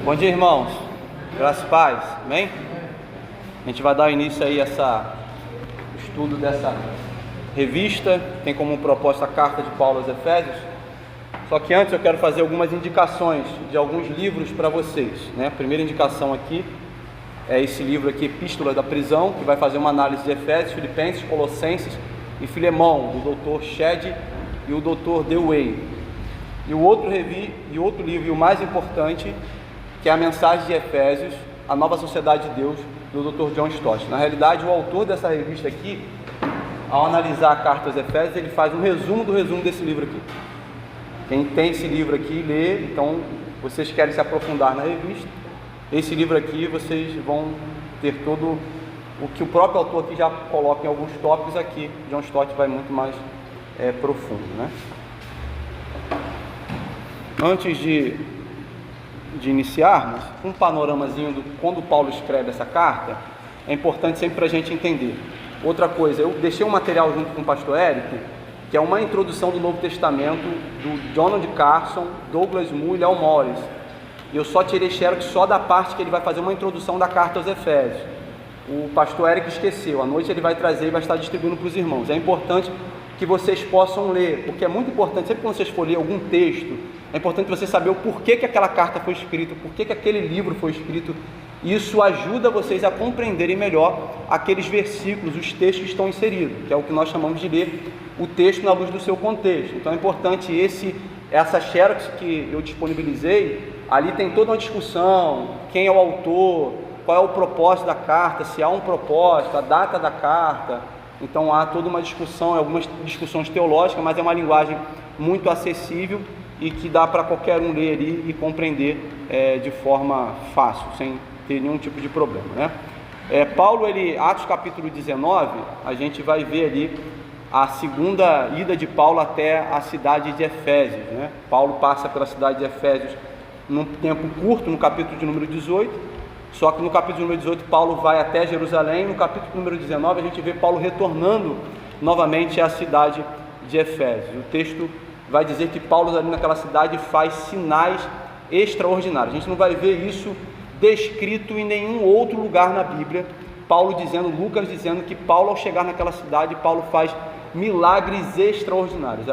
Bom dia, irmãos. Graças e paz. Amém? A gente vai dar início aí a estudo dessa revista, tem como proposta a carta de Paulo aos Efésios. Só que antes eu quero fazer algumas indicações de alguns livros para vocês, né? A primeira indicação aqui é esse livro aqui, Epístola da Prisão, que vai fazer uma análise de Efésios, Filipenses, Colossenses e Filemão, do Dr. Shedd e o Dr. Dewey. E o outro livro, e o mais importante, que é a mensagem de Efésios, a nova sociedade de Deus, do Dr. John Stott. Na realidade, o autor dessa revista aqui, ao analisar a carta aos Efésios, ele faz um resumo do resumo desse livro aqui. Quem tem esse livro aqui, lê. Então, vocês querem se aprofundar na revista, esse livro aqui, vocês vão ter todo o que o próprio autor aqui já coloca em alguns tópicos aqui. John Stott vai muito mais profundo, né? Antes de iniciarmos, um panoramazinho do quando Paulo escreve essa carta, é importante sempre para a gente entender. Outra coisa, eu deixei um material junto com o pastor Eric, que é uma introdução do Novo Testamento, do Donald Carson, Douglas Moo e Léo Morris. Eu só tirei xerox só da parte que ele vai fazer uma introdução da carta aos Efésios. O pastor Eric esqueceu, à noite ele vai trazer e vai estar distribuindo para os irmãos. É importante que vocês possam ler, porque é muito importante, sempre que vocês for ler algum texto, é importante você saber o porquê que aquela carta foi escrita, o porquê que aquele livro foi escrito. Isso ajuda vocês a compreenderem melhor aqueles versículos, os textos que estão inseridos, que é o que nós chamamos de ler o texto na luz do seu contexto. Então é importante essa xerox que eu disponibilizei, ali tem toda uma discussão, quem é o autor, qual é o propósito da carta, se há um propósito, a data da carta. Então há toda uma discussão, algumas discussões teológicas, mas é uma linguagem muito acessível e que dá para qualquer um ler ali e compreender de forma fácil, sem ter nenhum tipo de problema, né? Paulo, Atos capítulo 19, a gente vai ver ali a segunda ida de Paulo até a cidade de Efésios, né? Paulo passa pela cidade de Efésios num tempo curto, no capítulo de número 18, só que no capítulo número 18 Paulo vai até Jerusalém. No capítulo número 19 a gente vê Paulo retornando novamente à cidade de Efésios. O texto vai dizer que Paulo ali naquela cidade faz sinais extraordinários. A gente não vai ver isso descrito em nenhum outro lugar na Bíblia. Lucas dizendo que Paulo, ao chegar naquela cidade, Paulo faz milagres extraordinários.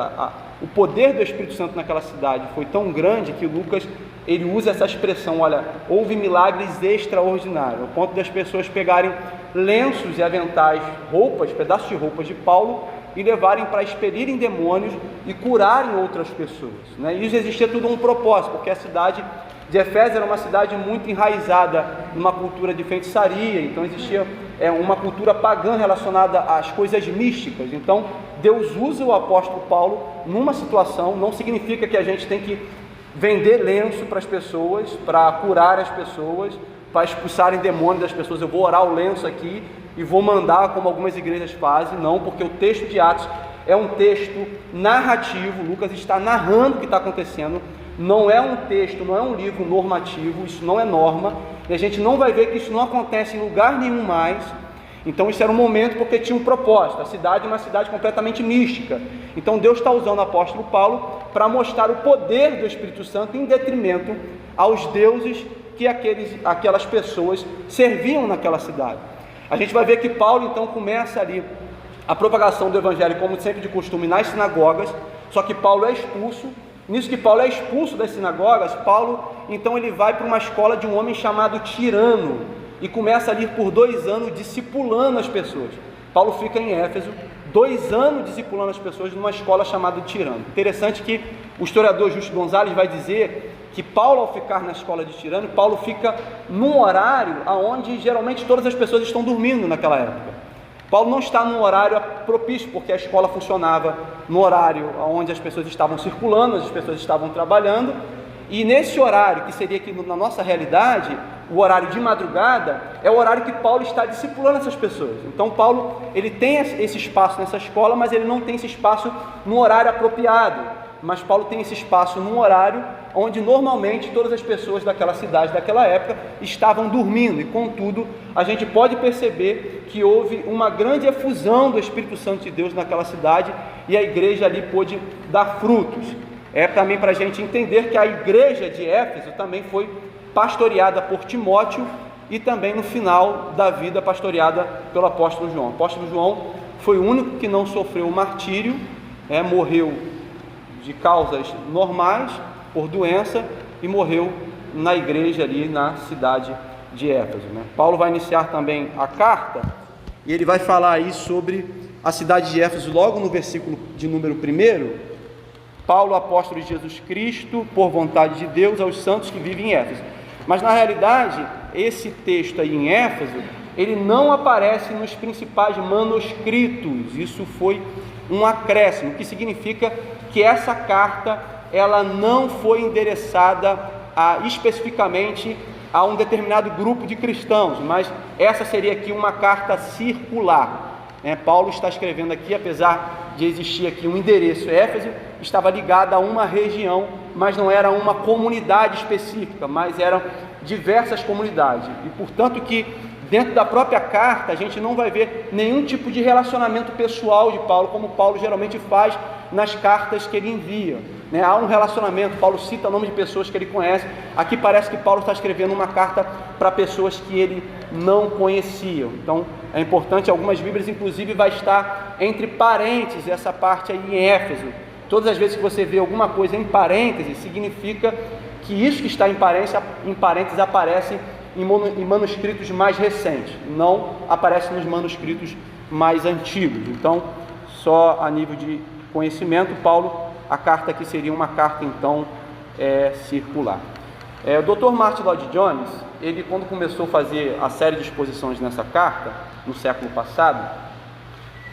O poder do Espírito Santo naquela cidade foi tão grande que Lucas ele usa essa expressão, olha, houve milagres extraordinários, ao ponto das pessoas pegarem lenços e aventais, pedaços de roupas de Paulo e levarem para expelirem demônios e curarem outras pessoas, né? E isso existia tudo um propósito, porque a cidade de Efésios era uma cidade muito enraizada numa cultura de feitiçaria, então existia uma cultura pagã relacionada às coisas místicas. Então Deus usa o apóstolo Paulo numa situação, não significa que a gente tem que vender lenço para as pessoas, para curar as pessoas, para expulsarem demônios das pessoas. Eu vou orar o lenço aqui e vou mandar, como algumas igrejas fazem. Não, porque o texto de Atos é um texto narrativo. Lucas está narrando o que está acontecendo. Não é um texto, não é um livro normativo, isso não é norma, e a gente não vai ver que isso não acontece em lugar nenhum mais. Então isso era um momento porque tinha um propósito. A cidade é uma cidade completamente mística. Então Deus está usando o apóstolo Paulo para mostrar o poder do Espírito Santo em detrimento aos deuses que aquelas pessoas serviam naquela cidade. A gente vai ver que Paulo então começa ali a propagação do evangelho, como sempre de costume, nas sinagogas. Só que Paulo é expulso. Nisso que Paulo é expulso das sinagogas, Paulo então ele vai para uma escola de um homem chamado Tirano e começa ali por 2 anos discipulando as pessoas. Paulo fica em Éfeso 2 anos discipulando as pessoas numa escola chamada Tirano. Interessante que o historiador Justo Gonzalez vai dizer que Paulo, ao ficar na escola de Tirano, Paulo fica num horário onde geralmente todas as pessoas estão dormindo naquela época. Paulo não está num horário propício, porque a escola funcionava no horário onde as pessoas estavam circulando, as pessoas estavam trabalhando, e nesse horário, que seria aqui na nossa realidade, o horário de madrugada, é o horário que Paulo está discipulando essas pessoas. Então Paulo, ele tem esse espaço nessa escola, mas ele não tem esse espaço no horário apropriado. Mas Paulo tem esse espaço num horário onde normalmente todas as pessoas daquela cidade, daquela época, estavam dormindo, e contudo, a gente pode perceber que houve uma grande efusão do Espírito Santo de Deus naquela cidade, e a igreja ali pôde dar frutos. É também para a gente entender que a igreja de Éfeso também foi pastoreada por Timóteo e também no final da vida pastoreada pelo apóstolo João. O apóstolo João foi o único que não sofreu o martírio, morreu de causas normais, por doença, e morreu na igreja ali na cidade de Éfeso. Paulo vai iniciar também a carta, e ele vai falar aí sobre a cidade de Éfeso, logo no versículo de número 1, Paulo, apóstolo de Jesus Cristo, por vontade de Deus, aos santos que vivem em Éfeso. Mas na realidade, esse texto aí em Éfeso, ele não aparece nos principais manuscritos. Isso foi um acréscimo, que significa que essa carta, ela não foi endereçada especificamente a um determinado grupo de cristãos, mas essa seria aqui uma carta circular. Paulo está escrevendo aqui, apesar de existir aqui um endereço Éfeso, estava ligado a uma região, mas não era uma comunidade específica, mas eram diversas comunidades, e portanto que dentro da própria carta a gente não vai ver nenhum tipo de relacionamento pessoal de Paulo, como Paulo geralmente faz nas cartas que ele envia. Há um relacionamento, Paulo cita o nome de pessoas que ele conhece. Aqui parece que Paulo está escrevendo uma carta para pessoas que ele não conhecia. Então é importante, algumas Bíblias inclusive vai estar entre parênteses essa parte aí em Éfeso. Todas as vezes que você vê alguma coisa em parênteses, significa que isso que está em parênteses aparece em manuscritos mais recentes, não aparece nos manuscritos mais antigos. Então, só a nível de conhecimento, a carta aqui seria uma carta então circular. O Dr. Martin Lloyd-Jones, ele quando começou a fazer a série de exposições nessa carta, no século passado,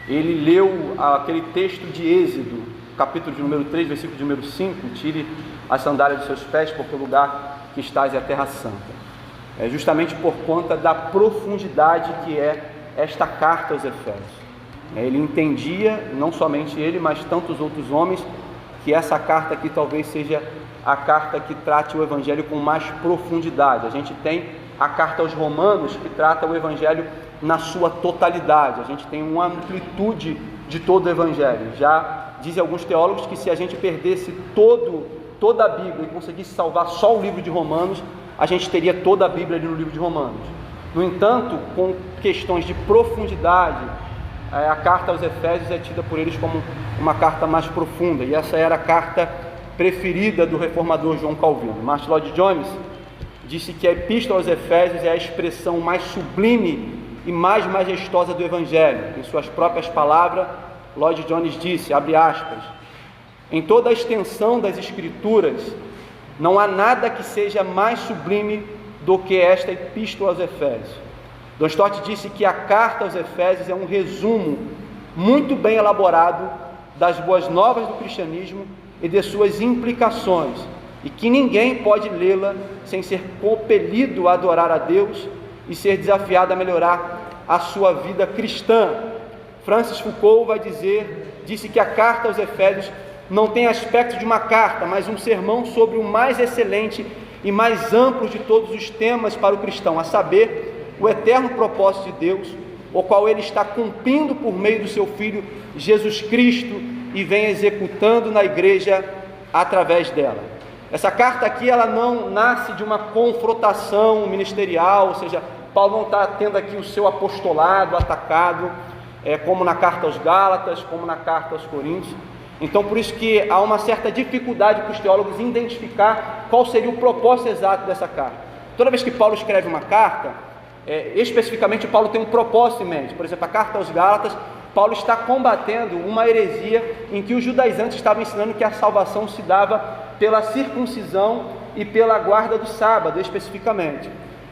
ele leu aquele texto de Êxodo, capítulo de número 3, versículo de número 5, tire as sandálias dos seus pés, porque o lugar que estás é a terra santa. Justamente por conta da profundidade que é esta carta aos Efésios. Ele entendia, não somente ele, mas tantos outros homens, que essa carta aqui talvez seja a carta que trate o Evangelho com mais profundidade. A gente tem a carta aos Romanos, que trata o Evangelho na sua totalidade. A gente tem uma amplitude de todo o Evangelho. Já dizem alguns teólogos que se a gente perdesse toda a Bíblia e conseguisse salvar só o livro de Romanos, a gente teria toda a Bíblia ali no livro de Romanos. No entanto, com questões de profundidade, a carta aos Efésios é tida por eles como uma carta mais profunda, e essa era a carta preferida do reformador João Calvino. Martin Lloyd-Jones disse que a Epístola aos Efésios é a expressão mais sublime e mais majestosa do Evangelho. Em suas próprias palavras, Lloyd-Jones disse, abre aspas, em toda a extensão das Escrituras, não há nada que seja mais sublime do que esta Epístola aos Efésios. Don Stott disse que a carta aos Efésios é um resumo muito bem elaborado das boas novas do cristianismo e de suas implicações, e que ninguém pode lê-la sem ser compelido a adorar a Deus e ser desafiado a melhorar a sua vida cristã. Francis Foucault disse que a carta aos Efésios não tem aspecto de uma carta, mas um sermão sobre o mais excelente e mais amplo de todos os temas para o cristão, a saber, o eterno propósito de Deus, o qual ele está cumprindo por meio do seu Filho Jesus Cristo e vem executando na igreja através dela. Essa carta aqui, ela não nasce de uma confrontação ministerial, ou seja, Paulo não está tendo aqui o seu apostolado atacado, como na carta aos Gálatas, como na carta aos Coríntios. Então, por isso que há uma certa dificuldade para os teólogos identificar qual seria o propósito exato dessa carta. Toda vez que Paulo escreve uma carta, especificamente Paulo tem um propósito em mente. Por exemplo, a carta aos Gálatas, Paulo está combatendo uma heresia em que os judaizantes estavam ensinando que a salvação se dava pela circuncisão e pela guarda do sábado, especificamente,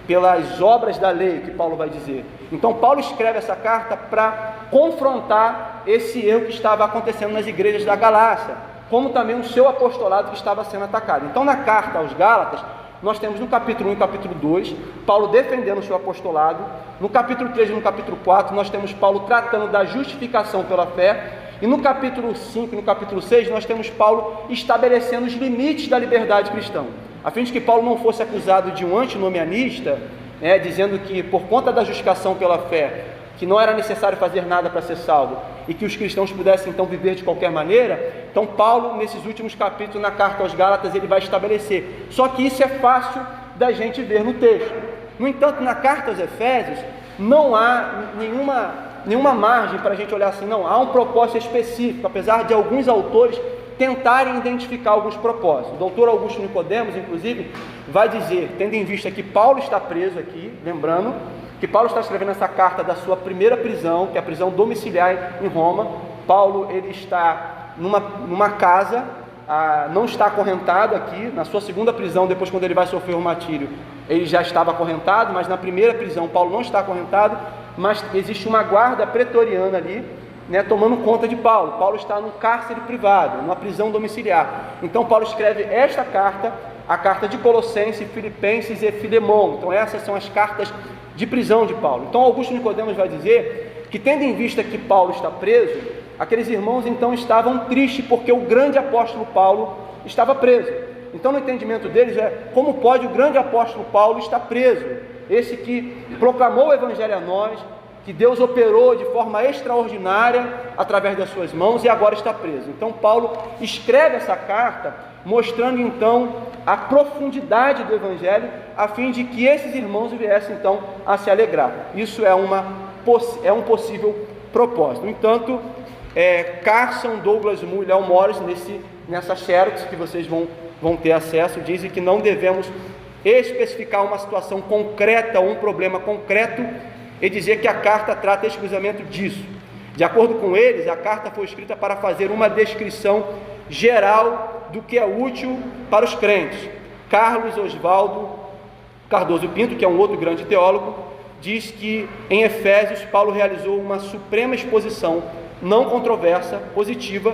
pelas obras da lei, que Paulo vai dizer. Então Paulo escreve essa carta para confrontar esse erro que estava acontecendo nas igrejas da Galácia, como também o seu apostolado que estava sendo atacado. Então na carta aos Gálatas, nós temos no capítulo 1 e capítulo 2, Paulo defendendo o seu apostolado. No capítulo 3 e no capítulo 4, nós temos Paulo tratando da justificação pela fé. E no capítulo 5 e no capítulo 6, nós temos Paulo estabelecendo os limites da liberdade cristã, a fim de que Paulo não fosse acusado de um antinomianista, dizendo que por conta da justificação pela fé, que não era necessário fazer nada para ser salvo, e que os cristãos pudessem então viver de qualquer maneira. Então Paulo, nesses últimos capítulos, na carta aos Gálatas, ele vai estabelecer. Só que isso é fácil da gente ver no texto. No entanto, na carta aos Efésios, não há nenhuma margem para a gente olhar assim, não, há um propósito específico, apesar de alguns autores tentarem identificar alguns propósitos. O doutor Augusto Nicodemos, inclusive, vai dizer, tendo em vista que Paulo está preso aqui, lembrando que Paulo está escrevendo essa carta da sua primeira prisão, que é a prisão domiciliar em Roma. Paulo, ele está numa casa, não está acorrentado aqui. Na sua segunda prisão, depois quando ele vai sofrer o martírio, ele já estava acorrentado, mas na primeira prisão Paulo não está acorrentado, mas existe uma guarda pretoriana ali, né, tomando conta de Paulo. Paulo está num cárcere privado, numa prisão domiciliar. Então Paulo escreve esta carta, a carta de Colossenses, Filipenses e Filemão. Então essas são as cartas de prisão de Paulo. Então Augusto Nicodemos vai dizer que, tendo em vista que Paulo está preso, aqueles irmãos então estavam tristes porque o grande apóstolo Paulo estava preso. Então, no entendimento deles, como pode o grande apóstolo Paulo estar preso? Esse que proclamou o evangelho a nós, que Deus operou de forma extraordinária através das suas mãos, e agora está preso. Então Paulo escreve essa carta mostrando então a profundidade do evangelho, a fim de que esses irmãos viessem então a se alegrar. Isso é um possível propósito. No entanto, Carson, Douglas Moo e Léo Morris, nessa xerox que vocês vão ter acesso, dizem que não devemos especificar uma situação concreta ou um problema concreto e dizer que a carta trata exclusivamente disso. De acordo com eles, a carta foi escrita para fazer uma descrição geral do que é útil para os crentes. Carlos Oswaldo Cardoso Pinto, que é um outro grande teólogo, diz que em Efésios Paulo realizou uma suprema exposição não controversa, positiva,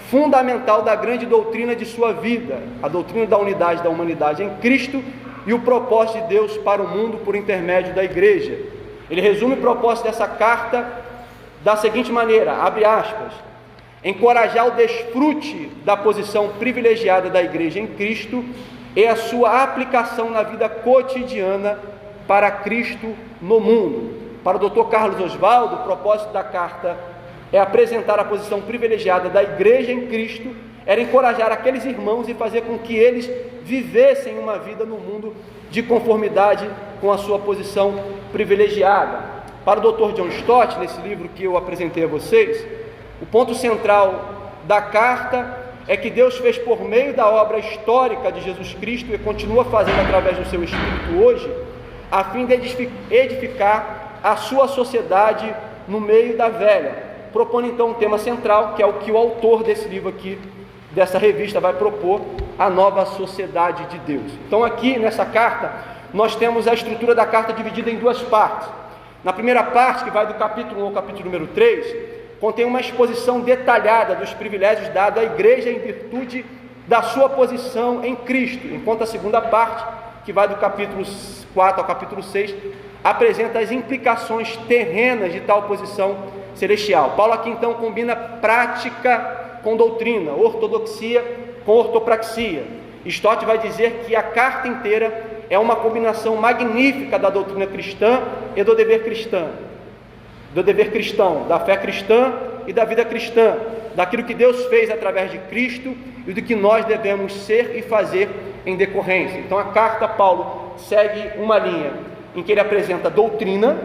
fundamental da grande doutrina de sua vida, a doutrina da unidade da humanidade em Cristo e o propósito de Deus para o mundo por intermédio da igreja. Ele resume o propósito dessa carta da seguinte maneira, abre aspas: encorajar o desfrute da posição privilegiada da igreja em Cristo e a sua aplicação na vida cotidiana para Cristo no mundo. Para o Dr. Carlos Oswaldo, o propósito da carta é apresentar a posição privilegiada da igreja em Cristo, era encorajar aqueles irmãos e fazer com que eles vivessem uma vida no mundo de conformidade com a sua posição privilegiada. Para o Dr. John Stott, nesse livro que eu apresentei a vocês, o ponto central da carta é que Deus fez por meio da obra histórica de Jesus Cristo e continua fazendo através do seu Espírito hoje, a fim de edificar a sua sociedade no meio da velha, propondo então um tema central, que é o que o autor desse livro aqui, dessa revista, vai propor, a nova sociedade de Deus. Então aqui nessa carta, nós temos a estrutura da carta dividida em duas partes. Na primeira parte, que vai do capítulo 1 ao capítulo número 3, contém uma exposição detalhada dos privilégios dados à igreja em virtude da sua posição em Cristo, enquanto a segunda parte, que vai do capítulo 4 ao capítulo 6, apresenta as implicações terrenas de tal posição celestial. Paulo aqui então combina prática com doutrina, ortodoxia com ortopraxia. Stott vai dizer que a carta inteira é uma combinação magnífica da doutrina cristã e do dever cristão, da fé cristã e da vida cristã, daquilo que Deus fez através de Cristo e do que nós devemos ser e fazer em decorrência. Então a carta, Paulo segue uma linha em que ele apresenta doutrina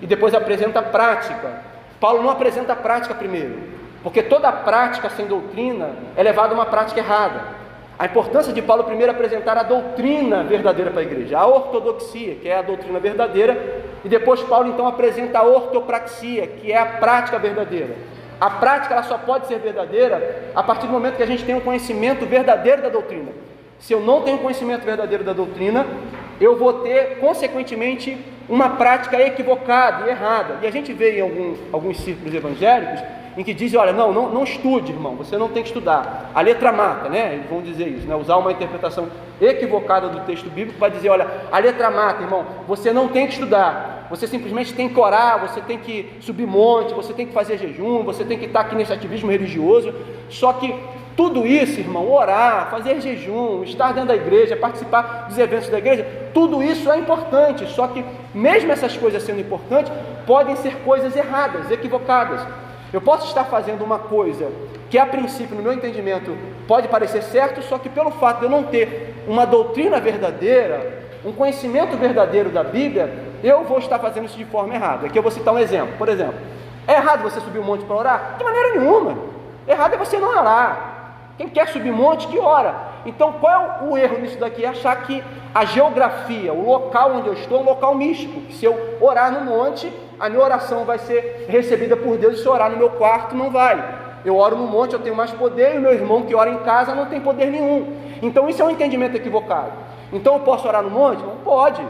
e depois apresenta prática. Paulo não apresenta a prática primeiro, porque toda prática sem doutrina é levada a uma prática errada. A importância de Paulo primeiro apresentar a doutrina verdadeira para a igreja, a ortodoxia, que é a doutrina verdadeira, e depois Paulo então apresenta a ortopraxia, que é a prática verdadeira. A prática ela só pode ser verdadeira a partir do momento que a gente tem um conhecimento verdadeiro da doutrina. Se eu não tenho conhecimento verdadeiro da doutrina, eu vou ter, consequentemente, uma prática equivocada e errada. E a gente vê em alguns círculos evangélicos em que dizem, olha, não estude, irmão, você não tem que estudar. A letra mata, né? Eles vão dizer isso, né? Usar uma interpretação equivocada do texto bíblico para dizer, olha, a letra mata, irmão, você não tem que estudar. Você simplesmente tem que orar, você tem que subir monte, você tem que fazer jejum, você tem que estar aqui nesse ativismo religioso. Só que tudo isso, irmão, orar, fazer jejum, estar dentro da igreja, participar dos eventos da igreja, tudo isso é importante. Só que mesmo essas coisas sendo importantes, podem ser coisas erradas, equivocadas. Eu posso estar fazendo uma coisa que a princípio, no meu entendimento, pode parecer certo, só que pelo fato de eu não ter uma doutrina verdadeira, um conhecimento verdadeiro da Bíblia, eu vou estar fazendo isso de forma errada. Aqui eu vou citar um exemplo. Por exemplo, é errado você subir um monte para orar? De maneira nenhuma. Errado é você não orar. Quem quer subir monte, que ora. Então, qual é o erro nisso daqui? É achar que a geografia, o local onde eu estou, é um local místico. Que se eu orar no monte, a minha oração vai ser recebida por Deus, e se eu orar no meu quarto, não vai. Eu oro no monte, eu tenho mais poder, e o meu irmão que ora em casa não tem poder nenhum. Então, isso é um entendimento equivocado. Então, eu posso orar no monte? Não pode.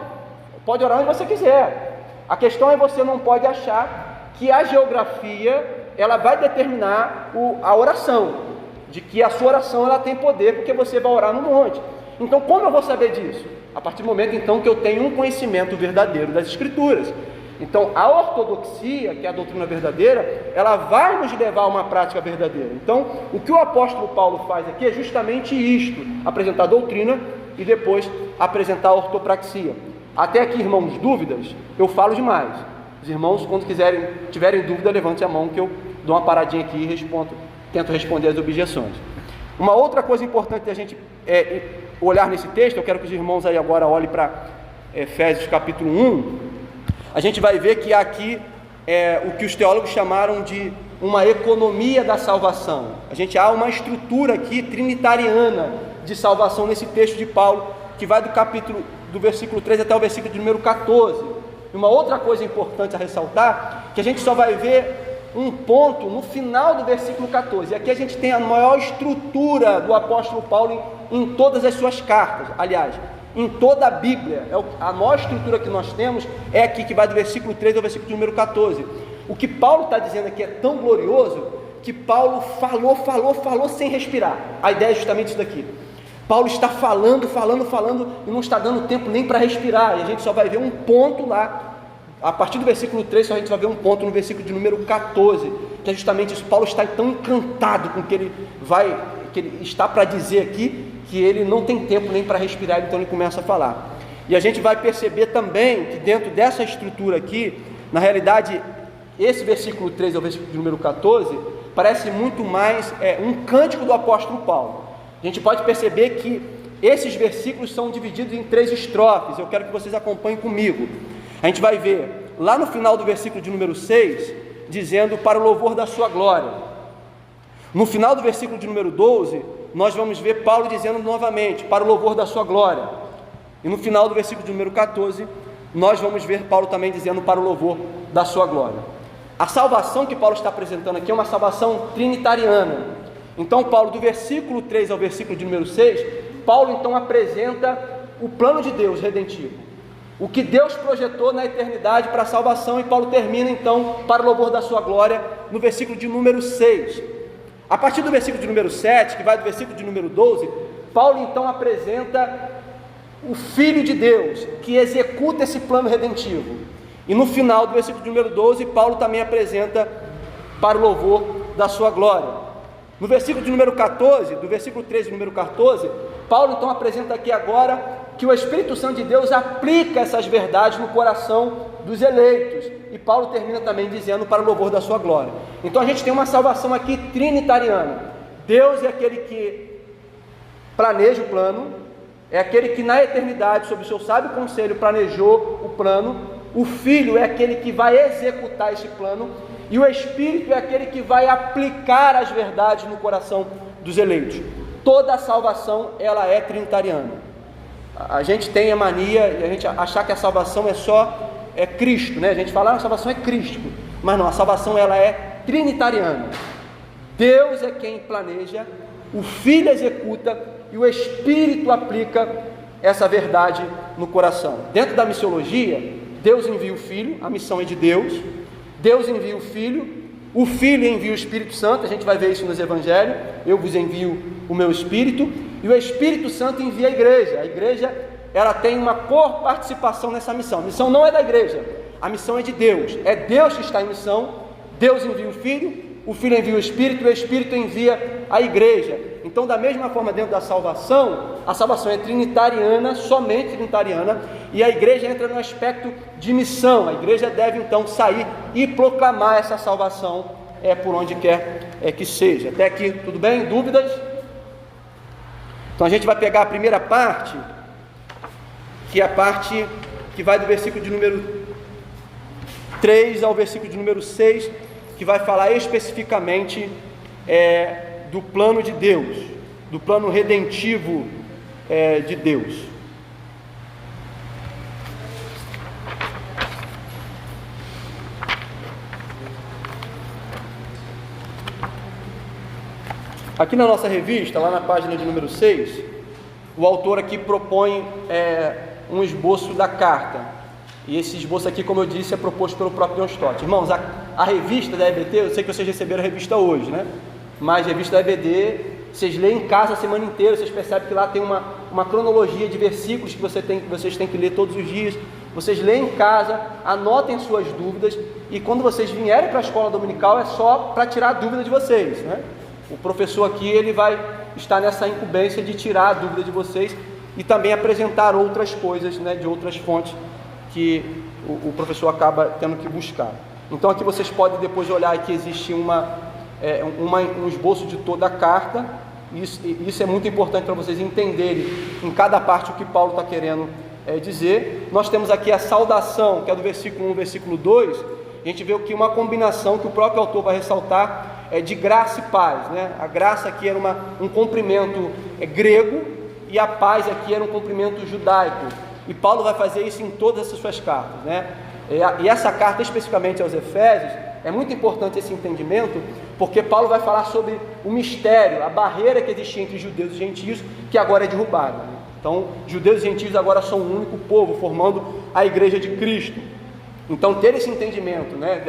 Pode orar onde você quiser. A questão é você não pode achar que a geografia, ela vai determinar a oração. De que a sua oração ela tem poder, porque você vai orar no monte. Então, como eu vou saber disso? A partir do momento, então, que eu tenho um conhecimento verdadeiro das Escrituras. Então, a ortodoxia, que é a doutrina verdadeira, ela vai nos levar a uma prática verdadeira. Então, o que o apóstolo Paulo faz aqui é justamente isto: apresentar a doutrina e depois apresentar a ortopraxia. Até aqui, irmãos, dúvidas? Eu falo demais. Os irmãos, quando tiverem dúvida, levante a mão que eu dou uma paradinha aqui e tento responder as objeções. Uma outra coisa importante da gente olhar nesse texto, eu quero que os irmãos aí agora olhem para Efésios capítulo 1, a gente vai ver que aqui o que os teólogos chamaram de uma economia da salvação. Há uma estrutura aqui trinitariana de salvação nesse texto de Paulo, que vai do versículo 3 até o versículo de número 14. E uma outra coisa importante a ressaltar, que a gente só vai ver um ponto no final do versículo 14. E aqui a gente tem a maior estrutura do apóstolo Paulo em todas as suas cartas. Aliás, em toda a Bíblia, a maior estrutura que nós temos é aqui, que vai do versículo 3 ao versículo número 14. O que Paulo está dizendo aqui é tão glorioso, que Paulo falou sem respirar. A ideia é justamente isso daqui. Paulo está falando, e não está dando tempo nem para respirar. E a gente só vai ver um ponto lá. A partir do versículo 3, a gente vai ver um ponto no versículo de número 14, que é justamente isso. Paulo está tão encantado com o que ele está para dizer aqui, que ele não tem tempo nem para respirar, então ele começa a falar. E a gente vai perceber também que dentro dessa estrutura aqui, na realidade, esse versículo 3 ao versículo de número 14, parece muito mais um cântico do apóstolo Paulo. A gente pode perceber que esses versículos são divididos em 3 estrofes. Eu quero que vocês acompanhem comigo. A gente vai ver lá no final do versículo de número 6, dizendo para o louvor da sua glória. No final do versículo de número 12, nós vamos ver Paulo dizendo novamente, para o louvor da sua glória. E no final do versículo de número 14, nós vamos ver Paulo também dizendo para o louvor da sua glória. A salvação que Paulo está apresentando aqui é uma salvação trinitariana. Então, Paulo, do versículo 3 ao versículo de número 6, Paulo então apresenta o plano de Deus redentivo. O que Deus projetou na eternidade para a salvação, e Paulo termina então para o louvor da sua glória no versículo de número 6. A partir do versículo de número 7, que vai do versículo de número 12, Paulo então apresenta o Filho de Deus, que executa esse plano redentivo. E no final do versículo de número 12, Paulo também apresenta para o louvor da sua glória. No versículo de número 14, do versículo 13 ao número 14, Paulo então apresenta aqui agora que o Espírito Santo de Deus aplica essas verdades no coração dos eleitos. E Paulo termina também dizendo para o louvor da sua glória. Então a gente tem uma salvação aqui trinitariana. Deus é aquele que planeja o plano, é aquele que na eternidade, sob o seu sábio conselho, planejou o plano. O Filho é aquele que vai executar esse plano, e o Espírito é aquele que vai aplicar as verdades no coração dos eleitos. Toda a salvação, ela é trinitariana. A gente tem a mania de a gente achar que a salvação é só Cristo, né? A gente fala, a salvação é Cristo, mas não, a salvação ela é trinitariana. Deus é quem planeja, o Filho executa e o Espírito aplica essa verdade no coração. Dentro da missiologia, Deus envia o Filho, a missão é de Deus. Deus envia o Filho envia o Espírito Santo, a gente vai ver isso nos Evangelhos. Eu vos envio o meu Espírito, e o Espírito Santo envia a igreja. A igreja, ela tem uma coparticipação nessa missão. A missão não é da igreja, a missão é de Deus. É Deus que está em missão. Deus envia o Filho envia o Espírito envia a igreja. Então, da mesma forma, dentro da salvação, a salvação é trinitariana, somente trinitariana, e a igreja entra no aspecto de missão. A igreja deve então sair e proclamar essa salvação por onde quer que seja. Até aqui, tudo bem? Dúvidas? Então a gente vai pegar a primeira parte, que é a parte que vai do versículo de número 3 ao versículo de número 6, que vai falar especificamente do plano de Deus, do plano redentivo de Deus. Aqui na nossa revista, lá na página de número 6, o autor aqui propõe um esboço da carta. E esse esboço aqui, como eu disse, é proposto pelo próprio John Stott. Irmãos, a revista da EBD, eu sei que vocês receberam a revista hoje, né? Mas a revista da EBD, vocês leem em casa a semana inteira, vocês percebem que lá tem uma cronologia de versículos que vocês têm que ler todos os dias. Vocês leem em casa, anotem suas dúvidas, e quando vocês vierem para a escola dominical, é só para tirar a dúvida de vocês, né? O professor aqui, ele vai estar nessa incumbência de tirar a dúvida de vocês e também apresentar outras coisas, né, de outras fontes que o professor acaba tendo que buscar. Então aqui vocês podem depois olhar que existe um esboço de toda a carta. Isso é muito importante para vocês entenderem em cada parte o que Paulo está querendo dizer. Nós temos aqui a saudação, que é do versículo 1 ao versículo 2. A gente vê aqui uma combinação que o próprio autor vai ressaltar, de graça e paz, né? A graça aqui era um cumprimento grego, e a paz aqui era um cumprimento judaico, e Paulo vai fazer isso em todas essas suas cartas, né? E essa carta especificamente aos Efésios, é muito importante esse entendimento, porque Paulo vai falar sobre o mistério, a barreira que existia entre judeus e gentios, que agora é derrubada, né? Então, judeus e gentios agora são um único povo, formando a igreja de Cristo. Então, ter esse entendimento, né,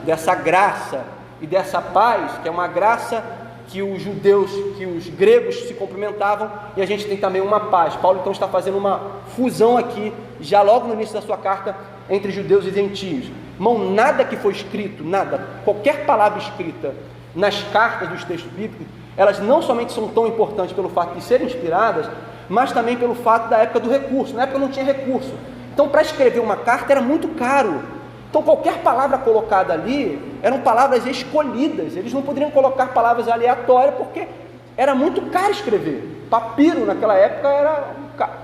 dessa graça e dessa paz, que é uma graça que os judeus, que os gregos se cumprimentavam, e a gente tem também uma paz. Paulo então está fazendo uma fusão aqui, já logo no início da sua carta, entre judeus e gentios. Irmão, nada que foi escrito, nada, qualquer palavra escrita nas cartas dos textos bíblicos, elas não somente são tão importantes pelo fato de serem inspiradas, mas também pelo fato da época do recurso. Na época não tinha recurso, então para escrever uma carta era muito caro. Então qualquer palavra colocada ali eram palavras escolhidas, eles não poderiam colocar palavras aleatórias, porque era muito caro escrever. Papiro naquela época era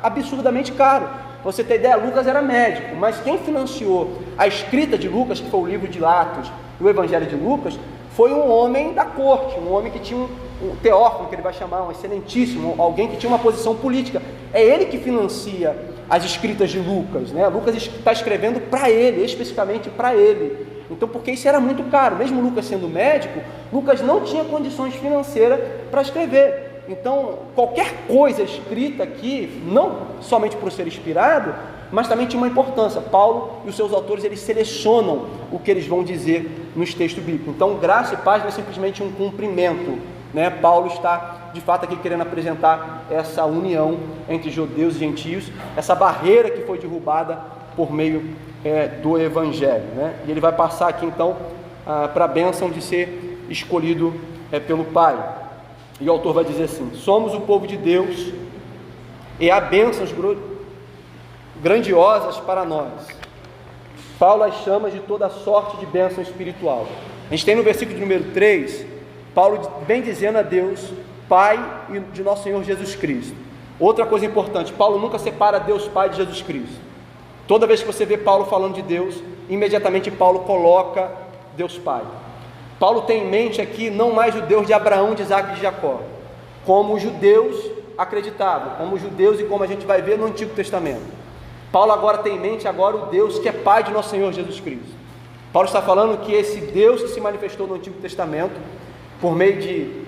absurdamente caro. Pra você ter ideia, Lucas era médico, mas quem financiou a escrita de Lucas, que foi o livro de Atos e o Evangelho de Lucas, foi um homem da corte, um homem que tinha um teófilo, que ele vai chamar, um excelentíssimo, alguém que tinha uma posição política. É ele que financia as escritas de Lucas, né? Lucas está escrevendo para ele, especificamente para ele. Então, porque isso era muito caro, mesmo Lucas sendo médico, Lucas não tinha condições financeiras para escrever. Então, qualquer coisa escrita aqui, não somente por ser inspirado, mas também tinha uma importância. Paulo e os seus autores, eles selecionam o que eles vão dizer nos textos bíblicos. Então, graça e paz não é simplesmente um cumprimento, né? Paulo está, de fato, aqui querendo apresentar essa união entre judeus e gentios, essa barreira que foi derrubada por meio do Evangelho, né? E ele vai passar aqui, então, para a bênção de ser escolhido pelo Pai. E o autor vai dizer assim: somos o povo de Deus, e há bênçãos grandiosas para nós. Paulo as chama de toda sorte de bênção espiritual. A gente tem no versículo de número 3, Paulo bem dizendo a Deus, Pai de nosso Senhor Jesus Cristo. Outra coisa importante, Paulo nunca separa Deus Pai de Jesus Cristo. Toda vez que você vê Paulo falando de Deus, imediatamente Paulo coloca Deus Pai. Paulo tem em mente aqui não mais o Deus de Abraão, de Isaac e de Jacó, como os judeus acreditavam, como os judeus e como a gente vai ver no Antigo Testamento. Paulo agora tem em mente o Deus que é Pai de nosso Senhor Jesus Cristo. Paulo está falando que esse Deus que se manifestou no Antigo Testamento, por meio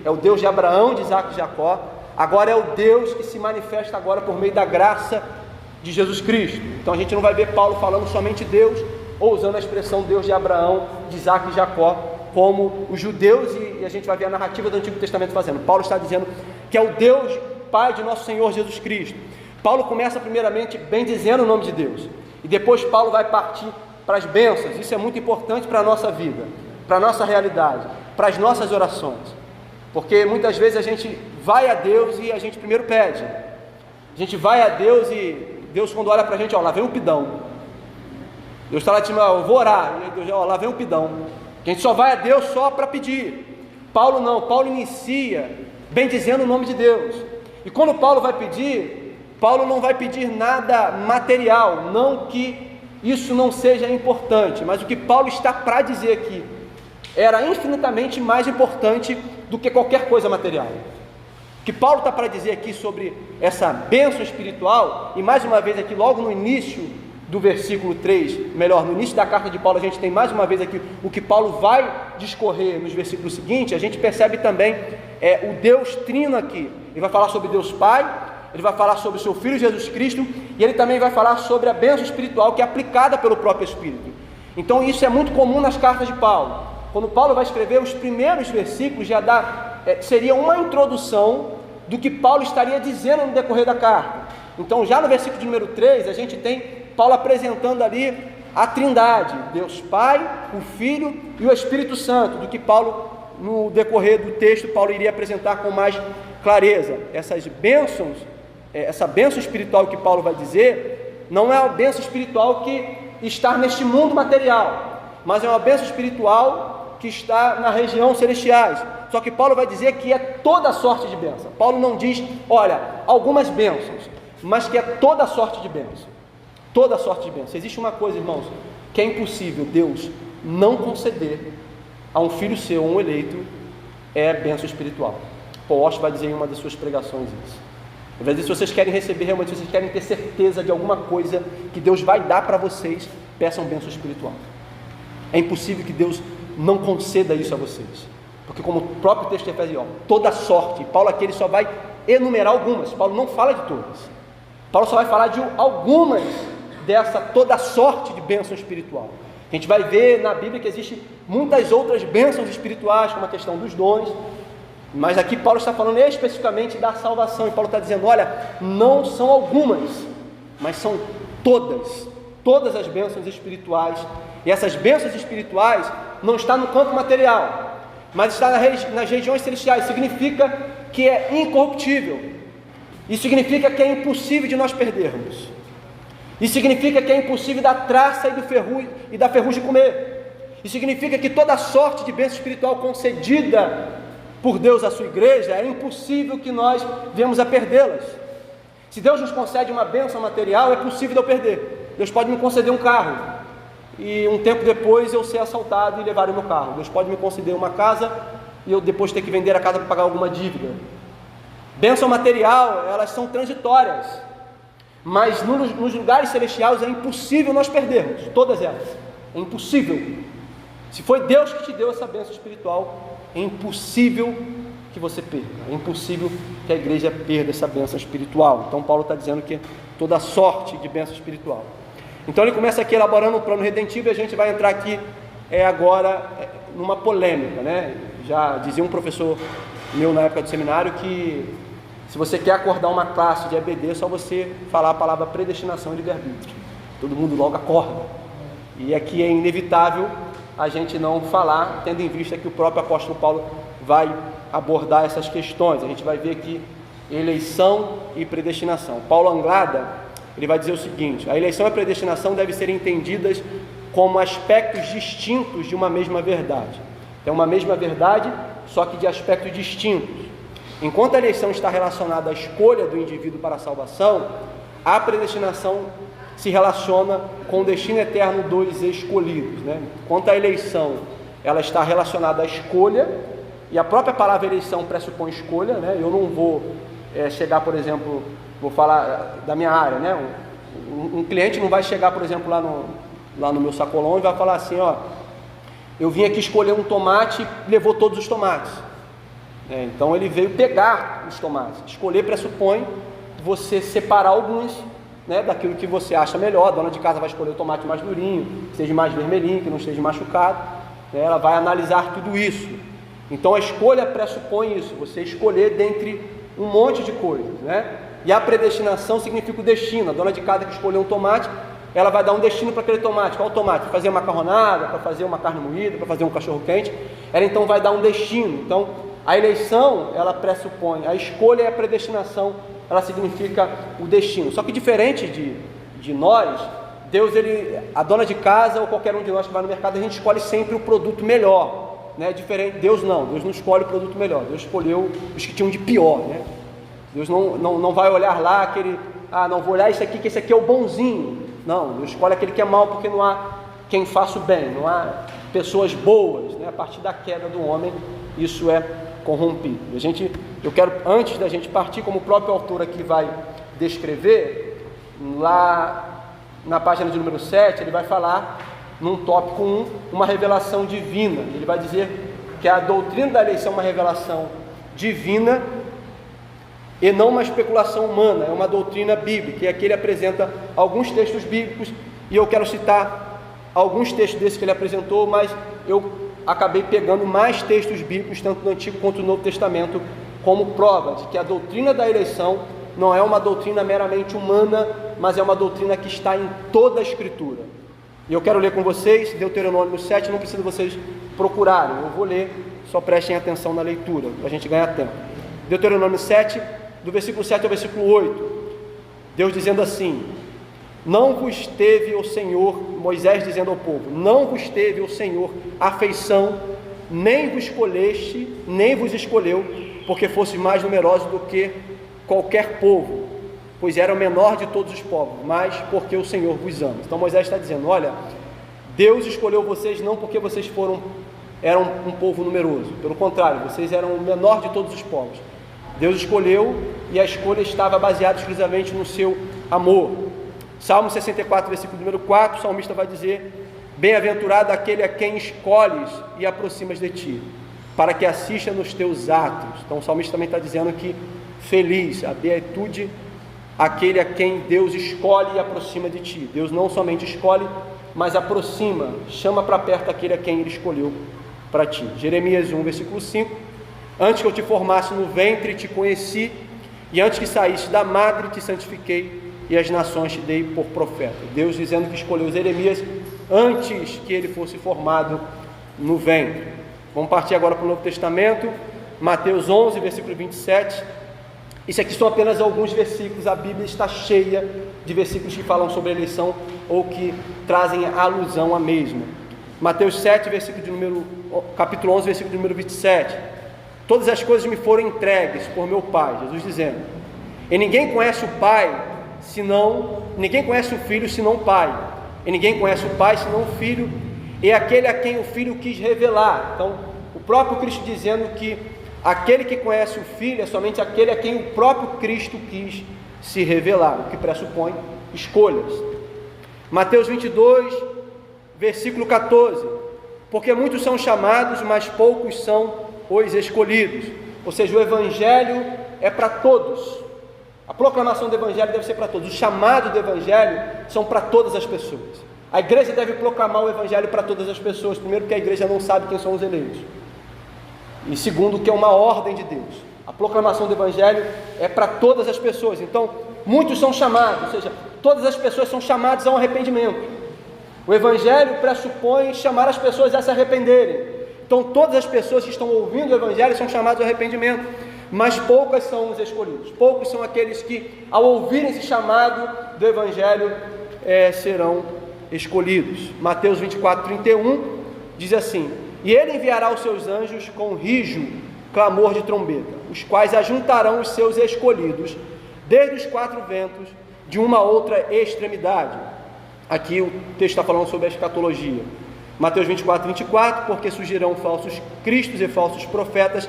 é o Deus de Abraão, de Isaac e de Jacó, agora é o Deus que se manifesta agora por meio da graça de Jesus Cristo. Então a gente não vai ver Paulo falando somente Deus, ou usando a expressão Deus de Abraão, de Isaac e Jacó, como os judeus, e a gente vai ver a narrativa do Antigo Testamento fazendo. Paulo está dizendo que é o Deus Pai de nosso Senhor Jesus Cristo. Paulo começa primeiramente bem dizendo o nome de Deus, e depois Paulo vai partir para as bênçãos. Isso é muito importante para a nossa vida, para a nossa realidade, para as nossas orações, porque muitas vezes a gente vai a Deus e a gente primeiro pede. A gente vai a Deus e Deus, quando olha para a gente, lá vem o pidão. Deus está lá dizendo, eu vou orar, e Deus, lá vem o pidão. Que a gente só vai a Deus só para pedir. Paulo não, Paulo inicia bendizendo o nome de Deus. E quando Paulo vai pedir, Paulo não vai pedir nada material, não que isso não seja importante, mas o que Paulo está para dizer aqui era infinitamente mais importante do que qualquer coisa material. O que Paulo está para dizer aqui sobre essa bênção espiritual, e mais uma vez aqui logo no início do versículo 3, melhor, no início da carta de Paulo, a gente tem mais uma vez aqui o que Paulo vai discorrer nos versículos seguintes. A gente percebe também o Deus trino aqui. Ele vai falar sobre Deus Pai, ele vai falar sobre o seu Filho Jesus Cristo, e ele também vai falar sobre a bênção espiritual que é aplicada pelo próprio Espírito. Então isso é muito comum nas cartas de Paulo. Quando Paulo vai escrever, os primeiros versículos já seria uma introdução do que Paulo estaria dizendo no decorrer da carta. Então já no versículo de número 3, a gente tem Paulo apresentando ali a Trindade, Deus Pai, o Filho e o Espírito Santo, do que Paulo, no decorrer do texto, Paulo iria apresentar com mais clareza. Essas bênçãos, essa bênção espiritual que Paulo vai dizer, não é a bênção espiritual que está neste mundo material, mas é uma bênção espiritual que está na região celestiais. Só que Paulo vai dizer que é toda sorte de bênção. Paulo não diz, olha, algumas bênçãos, mas que é toda sorte de bênção. Toda sorte de bênção. Existe uma coisa, irmãos, que é impossível Deus não conceder a um filho seu, um eleito, é bênção espiritual. Paul Washer vai dizer em uma das suas pregações isso. Às vezes, se vocês querem receber realmente, se vocês querem ter certeza de alguma coisa que Deus vai dar para vocês, peçam bênção espiritual. É impossível que Deus não conceda isso a vocês, porque como o próprio texto de Efésios, toda sorte, Paulo aqui ele só vai enumerar algumas, Paulo não fala de todas, Paulo só vai falar de algumas dessa toda sorte de bênção espiritual. A gente vai ver na Bíblia que existem muitas outras bênçãos espirituais, como a questão dos dons, mas aqui Paulo está falando especificamente da salvação, e Paulo está dizendo, olha, não são algumas, mas são todas as bênçãos espirituais, e essas bênçãos espirituais não estão no campo material, mas está nas regiões celestiais. Significa que é incorruptível, isso significa que é impossível de nós perdermos, isso significa que é impossível da traça e da ferrugem comer, isso significa que toda sorte de bênção espiritual concedida por Deus à sua igreja, é impossível que nós venhamos a perdê-las. Se Deus nos concede uma bênção material, é possível eu perder. Deus pode me conceder um carro, e um tempo depois eu ser assaltado e levar o meu carro. Deus pode me conceder uma casa, e eu depois ter que vender a casa para pagar alguma dívida. Bênção material, elas são transitórias, mas nos lugares celestiais é impossível nós perdermos, todas elas, é impossível. Se foi Deus que te deu essa bênção espiritual, é impossível que você perca, é impossível que a igreja perda essa bênção espiritual. Então Paulo está dizendo que toda sorte de bênção espiritual. Então ele começa aqui elaborando um plano redentivo, e a gente vai entrar aqui agora numa polêmica, né? Já dizia um professor meu na época do seminário que se você quer acordar uma classe de EBD, é só você falar a palavra predestinação e livre-arbítrio, todo mundo logo acorda. E aqui é inevitável a gente não falar, tendo em vista que o próprio apóstolo Paulo vai abordar essas questões. A gente vai ver aqui eleição e predestinação. Paulo Anglada, ele vai dizer o seguinte: a eleição e a predestinação devem ser entendidas como aspectos distintos de uma mesma verdade. É uma mesma verdade, só que de aspectos distintos. Enquanto a eleição está relacionada à escolha do indivíduo para a salvação, a predestinação se relaciona com o destino eterno dos escolhidos, né? Quanto à eleição, ela está relacionada à escolha, e a própria palavra eleição pressupõe escolha, né? Eu não vou chegar, por exemplo, vou falar da minha área, né? Um cliente não vai chegar, por exemplo, lá no meu sacolão e vai falar assim, ó, eu vim aqui escolher um tomate e levou todos os tomates. Então ele veio pegar os tomates. Escolher pressupõe você separar alguns, né, daquilo que você acha melhor. A dona de casa vai escolher o tomate mais durinho, que seja mais vermelhinho, que não esteja machucado, né? Ela vai analisar tudo isso. Então a escolha pressupõe isso, você escolher dentre um monte de coisas, né? E a predestinação significa o destino. A dona de casa que escolheu um tomate, ela vai dar um destino para aquele tomate. Qual o tomate? Para fazer uma macarronada, para fazer uma carne moída, para fazer um cachorro quente. Ela então vai dar um destino. Então a eleição, ela pressupõe a escolha, e a predestinação, ela significa o destino. Só que diferente de nós, Deus, a dona de casa ou qualquer um de nós que vai no mercado, a gente escolhe sempre o produto melhor, né? Diferente, Deus não escolhe o produto melhor, Deus escolheu os que tinham de pior, né? Deus não vai olhar lá aquele, não vou olhar isso aqui, que esse aqui é o bonzinho. Não, Deus escolhe aquele que é mau, porque não há quem faça o bem, não há pessoas boas, né? A partir da queda do homem, isso é corrompido. Eu quero, antes da gente partir, como o próprio autor aqui vai descrever, lá na página de número 7, ele vai falar, num tópico 1, uma revelação divina. Ele vai dizer que a doutrina da eleição é uma revelação divina e não uma especulação humana, é uma doutrina bíblica. E aqui ele apresenta alguns textos bíblicos, e eu quero citar alguns textos desses que ele apresentou, mas eu acabei pegando mais textos bíblicos, tanto no Antigo quanto no Novo Testamento, como prova de que a doutrina da eleição não é uma doutrina meramente humana, mas é uma doutrina que está em toda a Escritura. E eu quero ler com vocês Deuteronômio 7, não precisa vocês procurarem, eu vou ler, só prestem atenção na leitura, para a gente ganhar tempo. Deuteronômio 7, do versículo 7 ao versículo 8, Deus dizendo assim: não vos teve o Senhor, Moisés dizendo ao povo, não vos teve o Senhor afeição, nem vos escolheste, nem vos escolheu, porque fosse mais numerosos do que qualquer povo, pois era o menor de todos os povos, mas porque o Senhor vos ama. Então Moisés está dizendo, olha, Deus escolheu vocês não porque vocês eram um povo numeroso, pelo contrário, vocês eram o menor de todos os povos. Deus escolheu, e a escolha estava baseada exclusivamente no seu amor. Salmo 64, versículo número 4, o salmista vai dizer: bem-aventurado aquele a quem escolhes e aproximas de ti, para que assista nos teus atos. Então o salmista também está dizendo que feliz, a beatitude, aquele a quem Deus escolhe e aproxima de ti. Deus não somente escolhe, mas aproxima, chama para perto aquele a quem Ele escolheu para ti. Jeremias 1, versículo 5, antes que eu te formasse no ventre te conheci, e antes que saísse da madre te santifiquei, e as nações te dei por profeta. Deus dizendo que escolheu Jeremias antes que ele fosse formado no ventre. Vamos partir agora para o Novo Testamento, Mateus 11, versículo 27. Isso aqui são apenas alguns versículos, a Bíblia está cheia de versículos que falam sobre a eleição ou que trazem alusão à mesma. Mateus 7, capítulo 11, versículo número 27. Todas as coisas me foram entregues por meu Pai, Jesus dizendo, e ninguém conhece o Filho senão o Pai, e ninguém conhece o Pai senão o Filho, e aquele a quem o Filho quis revelar. Então, o próprio Cristo dizendo que aquele que conhece o Filho é somente aquele a quem o próprio Cristo quis se revelar, o que pressupõe escolhas. Mateus 22, versículo 14, porque muitos são chamados, mas poucos são os escolhidos. Ou seja, o Evangelho é para todos, a proclamação do Evangelho deve ser para todos, o chamado do Evangelho são para todas as pessoas. A igreja deve proclamar o Evangelho para todas as pessoas, primeiro porque a igreja não sabe quem são os eleitos, e segundo que é uma ordem de Deus. A proclamação do Evangelho é para todas as pessoas. Então, muitos são chamados, ou seja, todas as pessoas são chamadas a um arrependimento. O Evangelho pressupõe chamar as pessoas a se arrependerem. Então, todas as pessoas que estão ouvindo o Evangelho são chamadas ao arrependimento, mas poucas são os escolhidos. Poucos são aqueles que, ao ouvirem esse chamado do Evangelho, serão escolhidos. Mateus 24, 31 diz assim: e ele enviará os seus anjos com rijo, clamor de trombeta, os quais ajuntarão os seus escolhidos, desde os quatro ventos, de uma a outra extremidade. Aqui o texto está falando sobre a escatologia. Mateus 24, 24, porque surgirão falsos cristos e falsos profetas,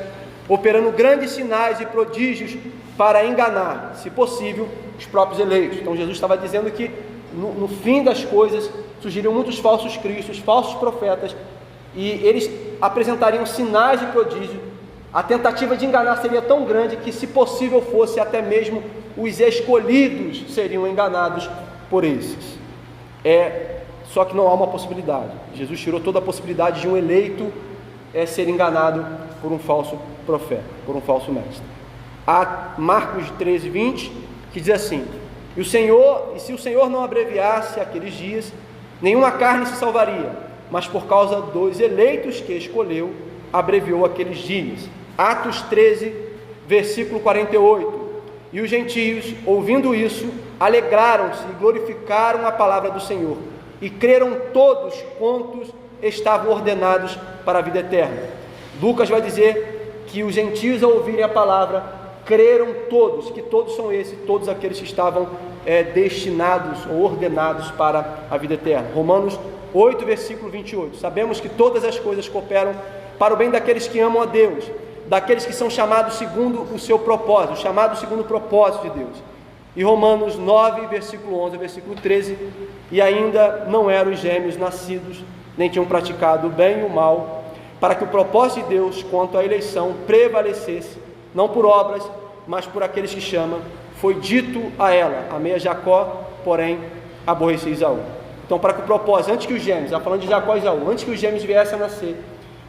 operando grandes sinais e prodígios para enganar, se possível, os próprios eleitos. Então Jesus estava dizendo que no fim das coisas surgiriam muitos falsos cristos, falsos profetas, e eles apresentariam sinais e prodígios. A tentativa de enganar seria tão grande que, se possível fosse, até mesmo os escolhidos seriam enganados por esses. Só que não há uma possibilidade. Jesus tirou toda a possibilidade de um eleito ser enganado por um falso profeta, por um falso mestre. Há Marcos 13, 20, que diz assim: e se o Senhor não abreviasse aqueles dias, nenhuma carne se salvaria, mas por causa dos eleitos que escolheu, abreviou aqueles dias. Atos 13, versículo 48. E os gentios, ouvindo isso, alegraram-se e glorificaram a palavra do Senhor, e creram todos quantos estavam ordenados para a vida eterna. Lucas vai dizer que os gentios, ao ouvirem a palavra, creram todos, que todos são esses, todos aqueles que estavam destinados ou ordenados para a vida eterna. Romanos 8, versículo 28. Sabemos que todas as coisas cooperam para o bem daqueles que amam a Deus, daqueles que são chamados segundo o seu propósito, chamados segundo o propósito de Deus. E Romanos 9, versículo 11, versículo 13, e ainda não eram os gêmeos nascidos, nem tinham praticado o bem e o mal, para que o propósito de Deus quanto à eleição prevalecesse, não por obras, mas por aqueles que chamam. Foi dito a ela: amei a Jacó, porém aborreci Esaú. Então, para que o propósito, antes que os gêmeos, falando de Jacó e Esaú, antes que os gêmeos viessem a nascer,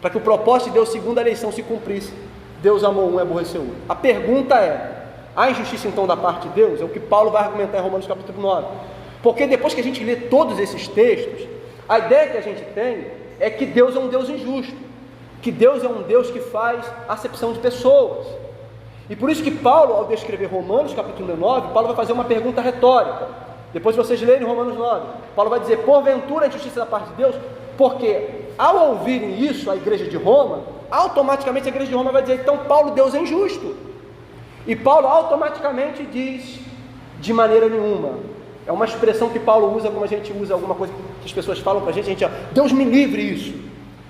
para que o propósito de Deus segundo a eleição se cumprisse, Deus amou um e aborreceu o outro. A pergunta é: há injustiça então da parte de Deus? É o que Paulo vai argumentar em Romanos capítulo 9. Porque depois que a gente lê todos esses textos, a ideia que a gente tem é que Deus é um Deus injusto, que Deus é um Deus que faz acepção de pessoas. E por isso que Paulo, ao descrever Romanos capítulo 9, Paulo vai fazer uma pergunta retórica. Depois vocês lerem Romanos 9, Paulo vai dizer: porventura a injustiça da parte de Deus? Porque ao ouvirem isso, a igreja de Roma, automaticamente a igreja de Roma vai dizer: então Paulo, Deus é injusto. E Paulo automaticamente diz: de maneira nenhuma. É uma expressão que Paulo usa, como a gente usa alguma coisa que as pessoas falam para a gente Deus me livre isso.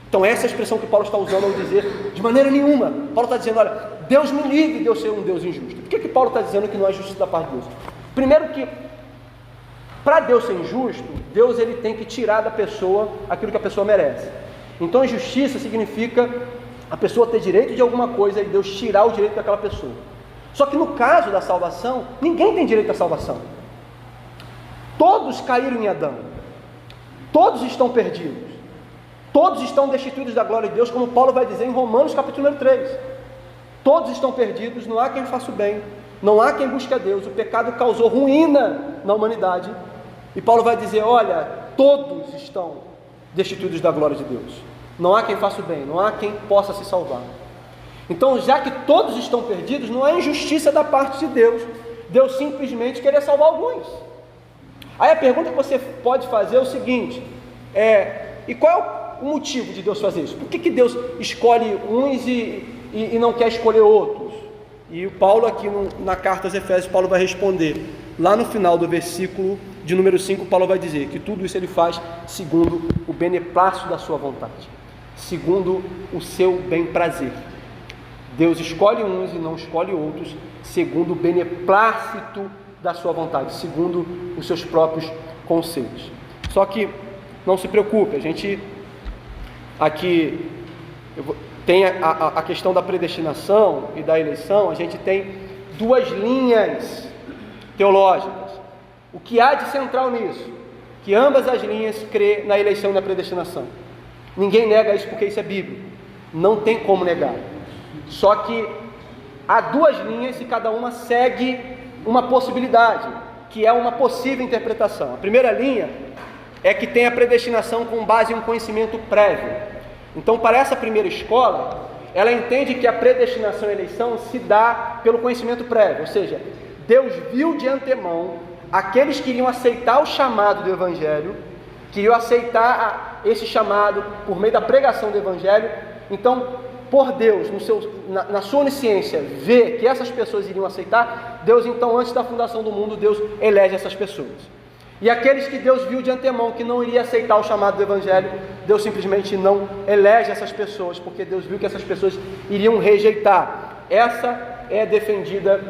Então essa é a expressão que Paulo está usando ao dizer: de maneira nenhuma. Paulo está dizendo: olha, Deus me livre de eu ser um Deus injusto. Por que Paulo está dizendo que não é justiça da parte de Deus? Primeiro que, para Deus ser injusto, Deus ele tem que tirar da pessoa aquilo que a pessoa merece. Então injustiça significa a pessoa ter direito de alguma coisa e Deus tirar o direito daquela pessoa. Só que no caso da salvação, ninguém tem direito à salvação. Todos caíram em Adão, todos estão perdidos, todos estão destituídos da glória de Deus, como Paulo vai dizer em Romanos capítulo 3. Todos estão perdidos, não há quem faça o bem, não há quem busque a Deus. O pecado causou ruína na humanidade, e Paulo vai dizer: olha, todos estão destituídos da glória de Deus, não há quem faça o bem, não há quem possa se salvar. Então, já que todos estão perdidos, não há injustiça da parte de Deus, Deus simplesmente querer salvar alguns. Aí a pergunta que você pode fazer é o seguinte: e qual é o motivo de Deus fazer isso? Por que Deus escolhe uns e não quer escolher outros? E o Paulo aqui na carta aos Efésios, Paulo vai responder, lá no final do versículo de número 5, Paulo vai dizer que tudo isso ele faz segundo o beneplácito da sua vontade, segundo o seu bem-prazer. Deus escolhe uns e não escolhe outros, segundo o beneplácito da sua vontade, segundo os seus próprios conceitos. Só que não se preocupe, a gente aqui tem a questão da predestinação e da eleição. A gente tem duas linhas teológicas. O que há de central nisso? Que ambas as linhas crê na eleição e na predestinação. Ninguém nega isso porque isso é bíblico, não tem como negar. Só que há duas linhas e cada uma segue uma possibilidade, que é uma possível interpretação. A primeira linha é que tem a predestinação com base em um conhecimento prévio. Então, para essa primeira escola, ela entende que a predestinação e a eleição se dá pelo conhecimento prévio, ou seja, Deus viu de antemão aqueles que iriam aceitar o chamado do Evangelho, que iriam aceitar esse chamado por meio da pregação do Evangelho. Então, por Deus, na sua onisciência, ver que essas pessoas iriam aceitar, Deus então, antes da fundação do mundo, Deus elege essas pessoas. E aqueles que Deus viu de antemão que não iria aceitar o chamado do Evangelho, Deus simplesmente não elege essas pessoas, porque Deus viu que essas pessoas iriam rejeitar. Essa é defendida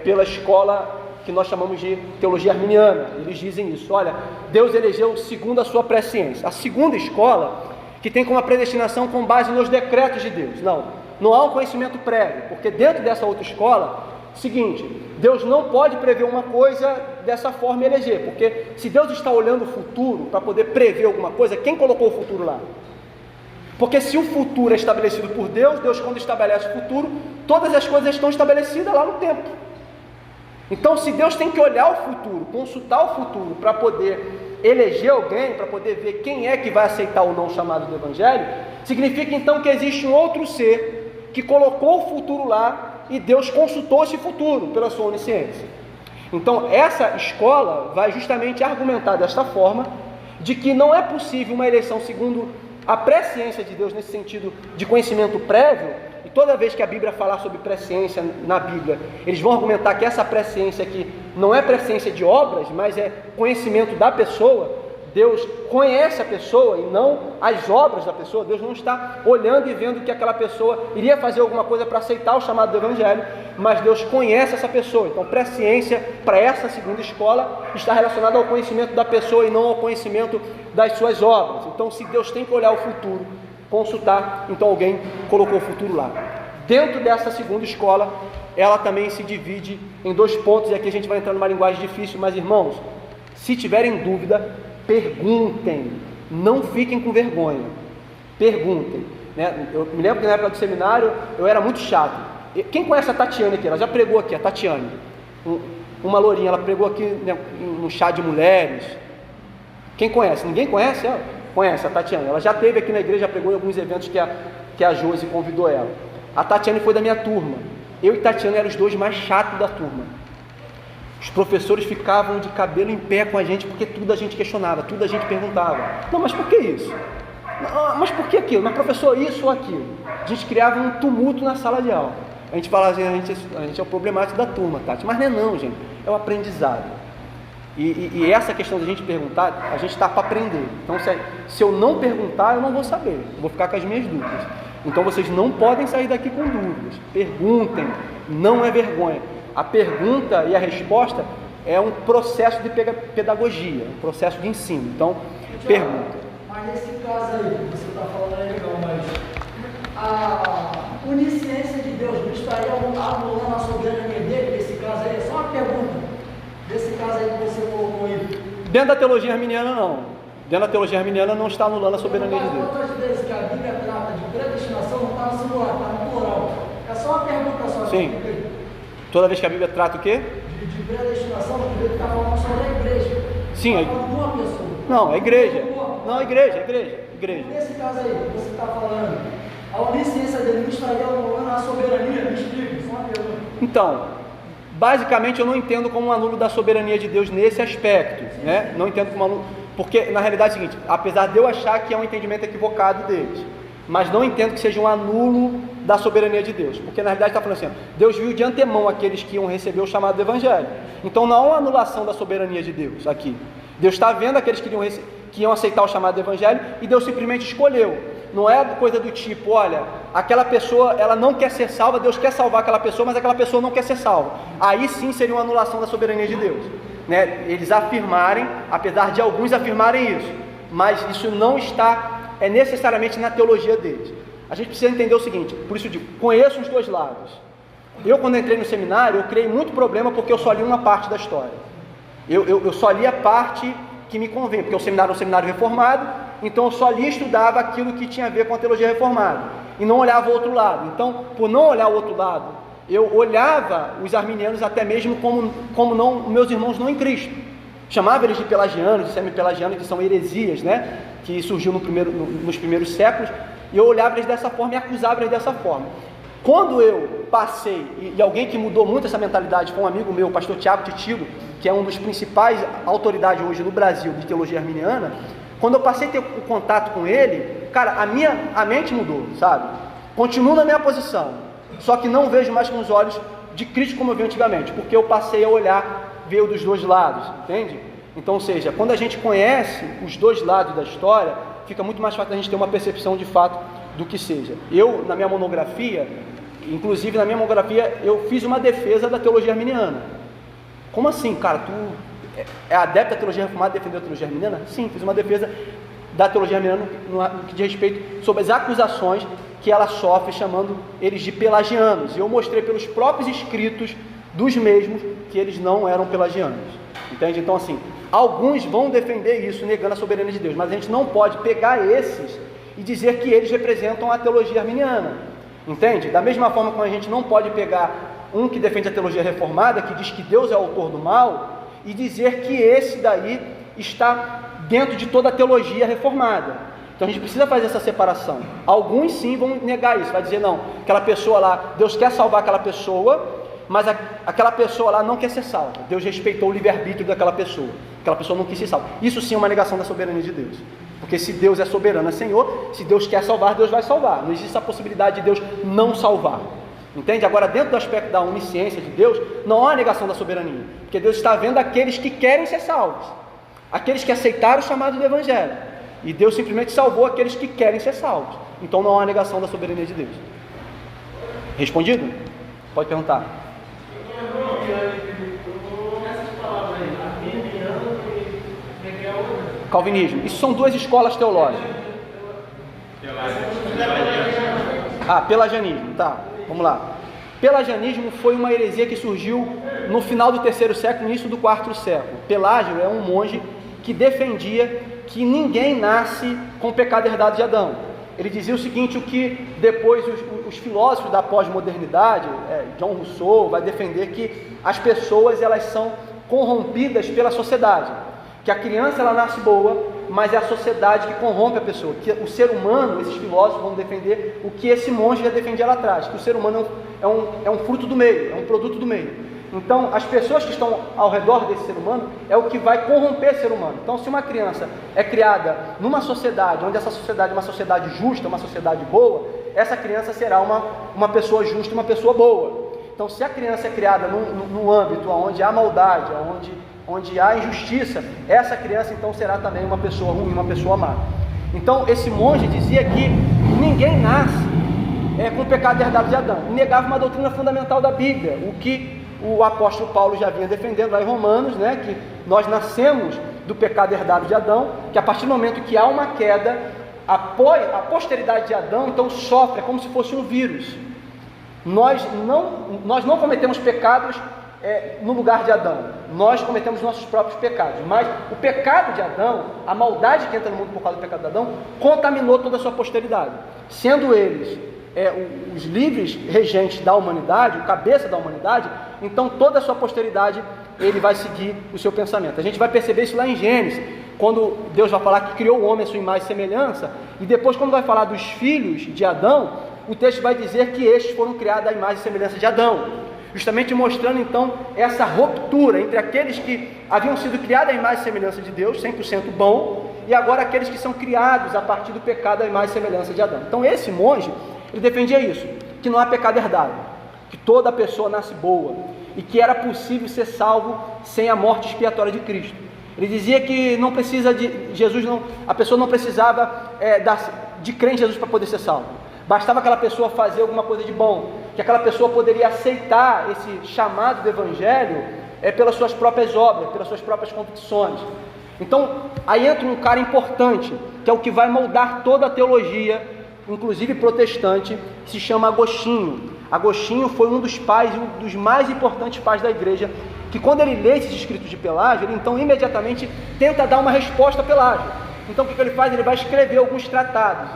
pela escola que nós chamamos de teologia arminiana. Eles dizem isso: olha, Deus elegeu segundo a sua presciência. A segunda escola, que tem como a predestinação com base nos decretos de Deus. Não há um conhecimento prévio, porque dentro dessa outra escola, seguinte, Deus não pode prever uma coisa dessa forma e eleger, porque se Deus está olhando o futuro para poder prever alguma coisa, quem colocou o futuro lá? Porque se o futuro é estabelecido por Deus, Deus quando estabelece o futuro, todas as coisas estão estabelecidas lá no tempo. Então, se Deus tem que olhar o futuro, consultar o futuro para poder eleger alguém, para poder ver quem é que vai aceitar ou não o chamado do Evangelho, significa então que existe um outro ser que colocou o futuro lá e Deus consultou esse futuro pela sua onisciência. Então, essa escola vai justamente argumentar desta forma, de que não é possível uma eleição segundo a presciência de Deus, nesse sentido de conhecimento prévio, e toda vez que a Bíblia falar sobre presciência na Bíblia, eles vão argumentar que essa presciência aqui não é presciência de obras, mas é conhecimento da pessoa. Deus conhece a pessoa e não as obras da pessoa. Deus não está olhando e vendo que aquela pessoa iria fazer alguma coisa para aceitar o chamado do Evangelho, mas Deus conhece essa pessoa. Então, presciência para essa segunda escola está relacionada ao conhecimento da pessoa e não ao conhecimento das suas obras. Então, se Deus tem que olhar o futuro, consultar, então alguém colocou o futuro lá. Dentro dessa segunda escola, ela também se divide em 2 pontos, e aqui a gente vai entrar numa linguagem difícil, mas irmãos, se tiverem dúvida, perguntem, não fiquem com vergonha, perguntem, né? Eu me lembro que na época do seminário eu era muito chato. Quem conhece a Tatiane aqui? Ela já pregou aqui, a Tatiane, uma lourinha, ela pregou aqui, né, no chá de mulheres. Quem conhece? Ninguém conhece ela? Conhece a Tatiane, ela já esteve aqui na igreja, já pregou em alguns eventos que a Josi convidou ela. A Tatiane foi da minha turma, eu e Tatiane eram os 2 mais chatos da turma. Os professores ficavam de cabelo em pé com a gente, porque tudo a gente questionava, tudo a gente perguntava. Não, mas por que isso? Não, mas por que aquilo? Mas professor, isso ou aquilo? A gente criava um tumulto na sala de aula. A gente falava assim, a gente é o problemático da turma, Tati. Mas não, gente, é o aprendizado. E essa questão de a gente perguntar, a gente está para aprender. Então, se eu não perguntar, eu não vou saber. Eu vou ficar com as minhas dúvidas. Então, vocês não podem sair daqui com dúvidas. Perguntem, não é vergonha. A pergunta e a resposta é um processo de pedagogia, um processo de ensino. Então, pergunta. Mas nesse caso aí, que você está falando é legal, mas a onisciência de Deus não estaria anulando a soberania dele? Nesse caso aí, é só uma pergunta. Nesse caso aí que você colocou aí. Dentro da teologia arminiana, não. Dentro da teologia arminiana não está anulando a soberania de Deus. Quantas vezes que a Bíblia trata de predestinação, não está no singular, está no plural. É só uma pergunta só. Sim. Toda vez que a Bíblia trata o quê? De predestinação, a Bíblia está falando sobre a igreja. Sim, está falando de uma pessoa. Não, é igreja. Não, é igreja. Nesse caso aí, que você está falando, a onisciência dele não estaria anulando a soberania? Me explica, só uma pergunta. Então, basicamente eu não entendo como um anulo da soberania de Deus nesse aspecto, né? Não entendo como anulo, porque na realidade é o seguinte, apesar de eu achar que é um entendimento equivocado deles, mas não entendo que seja um anulo da soberania de Deus, porque na realidade está falando assim, Deus viu de antemão aqueles que iam receber o chamado do Evangelho, então não há uma anulação da soberania de Deus aqui. Deus está vendo aqueles que iam aceitar o chamado do Evangelho e Deus simplesmente escolheu. Não é coisa do tipo, olha, aquela pessoa ela não quer ser salva, Deus quer salvar aquela pessoa, mas aquela pessoa não quer ser salva. Aí sim seria uma anulação da soberania de Deus, né? Eles afirmarem, apesar de alguns afirmarem isso, mas isso não está necessariamente na teologia deles. A gente precisa entender o seguinte, por isso eu digo, conheço os 2 lados. Eu quando entrei no seminário, eu criei muito problema porque eu só li uma parte da história. Eu só li a parte que me convém, porque o seminário é um seminário reformado, então eu só li e estudava aquilo que tinha a ver com a teologia reformada, e não olhava o outro lado. Então, por não olhar o outro lado, eu olhava os arminianos até mesmo como não, meus irmãos não em Cristo. Chamava eles de pelagianos, de semi-pelagianos, que são heresias, né? Que surgiu nos primeiros séculos, e eu olhava eles dessa forma e acusava eles dessa forma. Quando eu passei, e alguém que mudou muito essa mentalidade foi um amigo meu, o pastor Tiago Titilo, que é um dos principais autoridades hoje no Brasil de teologia arminiana, quando eu passei a ter o contato com ele, cara, a mente mudou, sabe? Continuo na minha posição, só que não vejo mais com os olhos de Cristo como eu vi antigamente, porque eu passei a olhar, ver dos 2 lados, entende? Então, ou seja, quando a gente conhece os 2 lados da história, fica muito mais fácil a gente ter uma percepção de fato do que seja. Eu, na minha monografia, inclusive na minha monografia, eu fiz uma defesa da teologia arminiana. Como assim, cara? Tu é adepto da teologia reformada, defendeu a teologia arminiana? Sim, fiz uma defesa da teologia arminiana no que diz respeito sobre as acusações que ela sofre, chamando eles de pelagianos. E eu mostrei pelos próprios escritos dos mesmos que eles não eram pelagianos. Entende? Então, assim, alguns vão defender isso, negando a soberania de Deus, mas a gente não pode pegar esses e dizer que eles representam a teologia arminiana. Entende? Da mesma forma como a gente não pode pegar um que defende a teologia reformada, que diz que Deus é o autor do mal, e dizer que esse daí está dentro de toda a teologia reformada. Então a gente precisa fazer essa separação. Alguns sim vão negar isso, vai dizer não, aquela pessoa lá, Deus quer salvar aquela pessoa, mas aquela pessoa lá não quer ser salva. Deus respeitou o livre-arbítrio daquela pessoa. Aquela pessoa não quis ser salva. Isso sim é uma negação da soberania de Deus. Porque se Deus é soberano, é Senhor, se Deus quer salvar, Deus vai salvar. Não existe essa possibilidade de Deus não salvar. Entende? Agora, dentro do aspecto da onisciência de Deus, não há negação da soberania. Porque Deus está vendo aqueles que querem ser salvos. Aqueles que aceitaram o chamado do Evangelho. E Deus simplesmente salvou aqueles que querem ser salvos. Então não há negação da soberania de Deus. Respondido? Pode perguntar. Calvinismo. Isso são duas escolas teológicas. Pelagianismo. Tá, vamos lá. Pelagianismo foi uma heresia que surgiu no final do terceiro século, início do quarto século. Pelágio é um monge que defendia que ninguém nasce com o pecado herdado de Adão. Ele dizia o seguinte, o que depois os filósofos da pós-modernidade, John Rousseau, vai defender que as pessoas elas são corrompidas pela sociedade, que a criança ela nasce boa, mas é a sociedade que corrompe a pessoa, que o ser humano, esses filósofos vão defender o que esse monge já defendia lá atrás, que o ser humano é um fruto do meio, é um produto do meio. Então, as pessoas que estão ao redor desse ser humano é o que vai corromper esse ser humano. Então, se uma criança é criada numa sociedade, onde essa sociedade é uma sociedade justa, uma sociedade boa, essa criança será uma pessoa justa, uma pessoa boa. Então, se a criança é criada num âmbito onde há maldade, onde há injustiça, essa criança então será também uma pessoa ruim, uma pessoa má. Então, esse monge dizia que ninguém nasce com o pecado herdado de Adão. E negava uma doutrina fundamental da Bíblia, o que o apóstolo Paulo já vinha defendendo lá em Romanos, que nós nascemos do pecado herdado de Adão, que a partir do momento que há uma queda, a posteridade de Adão então sofre, é como se fosse um vírus. Nós não cometemos pecados no lugar de Adão, nós cometemos nossos próprios pecados, mas o pecado de Adão, a maldade que entra no mundo por causa do pecado de Adão, contaminou toda a sua posteridade, sendo eles os livres regentes da humanidade, o cabeça da humanidade, então toda a sua posteridade ele vai seguir o seu pensamento. A gente vai perceber isso lá em Gênesis, quando Deus vai falar que criou o homem à sua imagem e semelhança, e depois quando vai falar dos filhos de Adão, o texto vai dizer que estes foram criados à imagem e semelhança de Adão, justamente mostrando então essa ruptura entre aqueles que haviam sido criados à imagem e semelhança de Deus, 100% bom, e agora aqueles que são criados a partir do pecado à imagem e semelhança de Adão. Então esse monge, ele defendia isso, que não há pecado herdado, que toda pessoa nasce boa, e que era possível ser salvo sem a morte expiatória de Cristo. Ele dizia que não precisa de Jesus, a pessoa não precisava de crer em Jesus para poder ser salvo. Bastava aquela pessoa fazer alguma coisa de bom, que aquela pessoa poderia aceitar esse chamado do Evangelho pelas suas próprias obras, pelas suas próprias convicções. Então, aí entra um cara importante, que é o que vai moldar toda a teologia, inclusive protestante, que se chama Agostinho. Agostinho foi um dos pais, um dos mais importantes pais da igreja, que quando ele lê esses escritos de Pelágio, ele então imediatamente tenta dar uma resposta a Pelágio. Então o que ele faz? Ele vai escrever alguns tratados.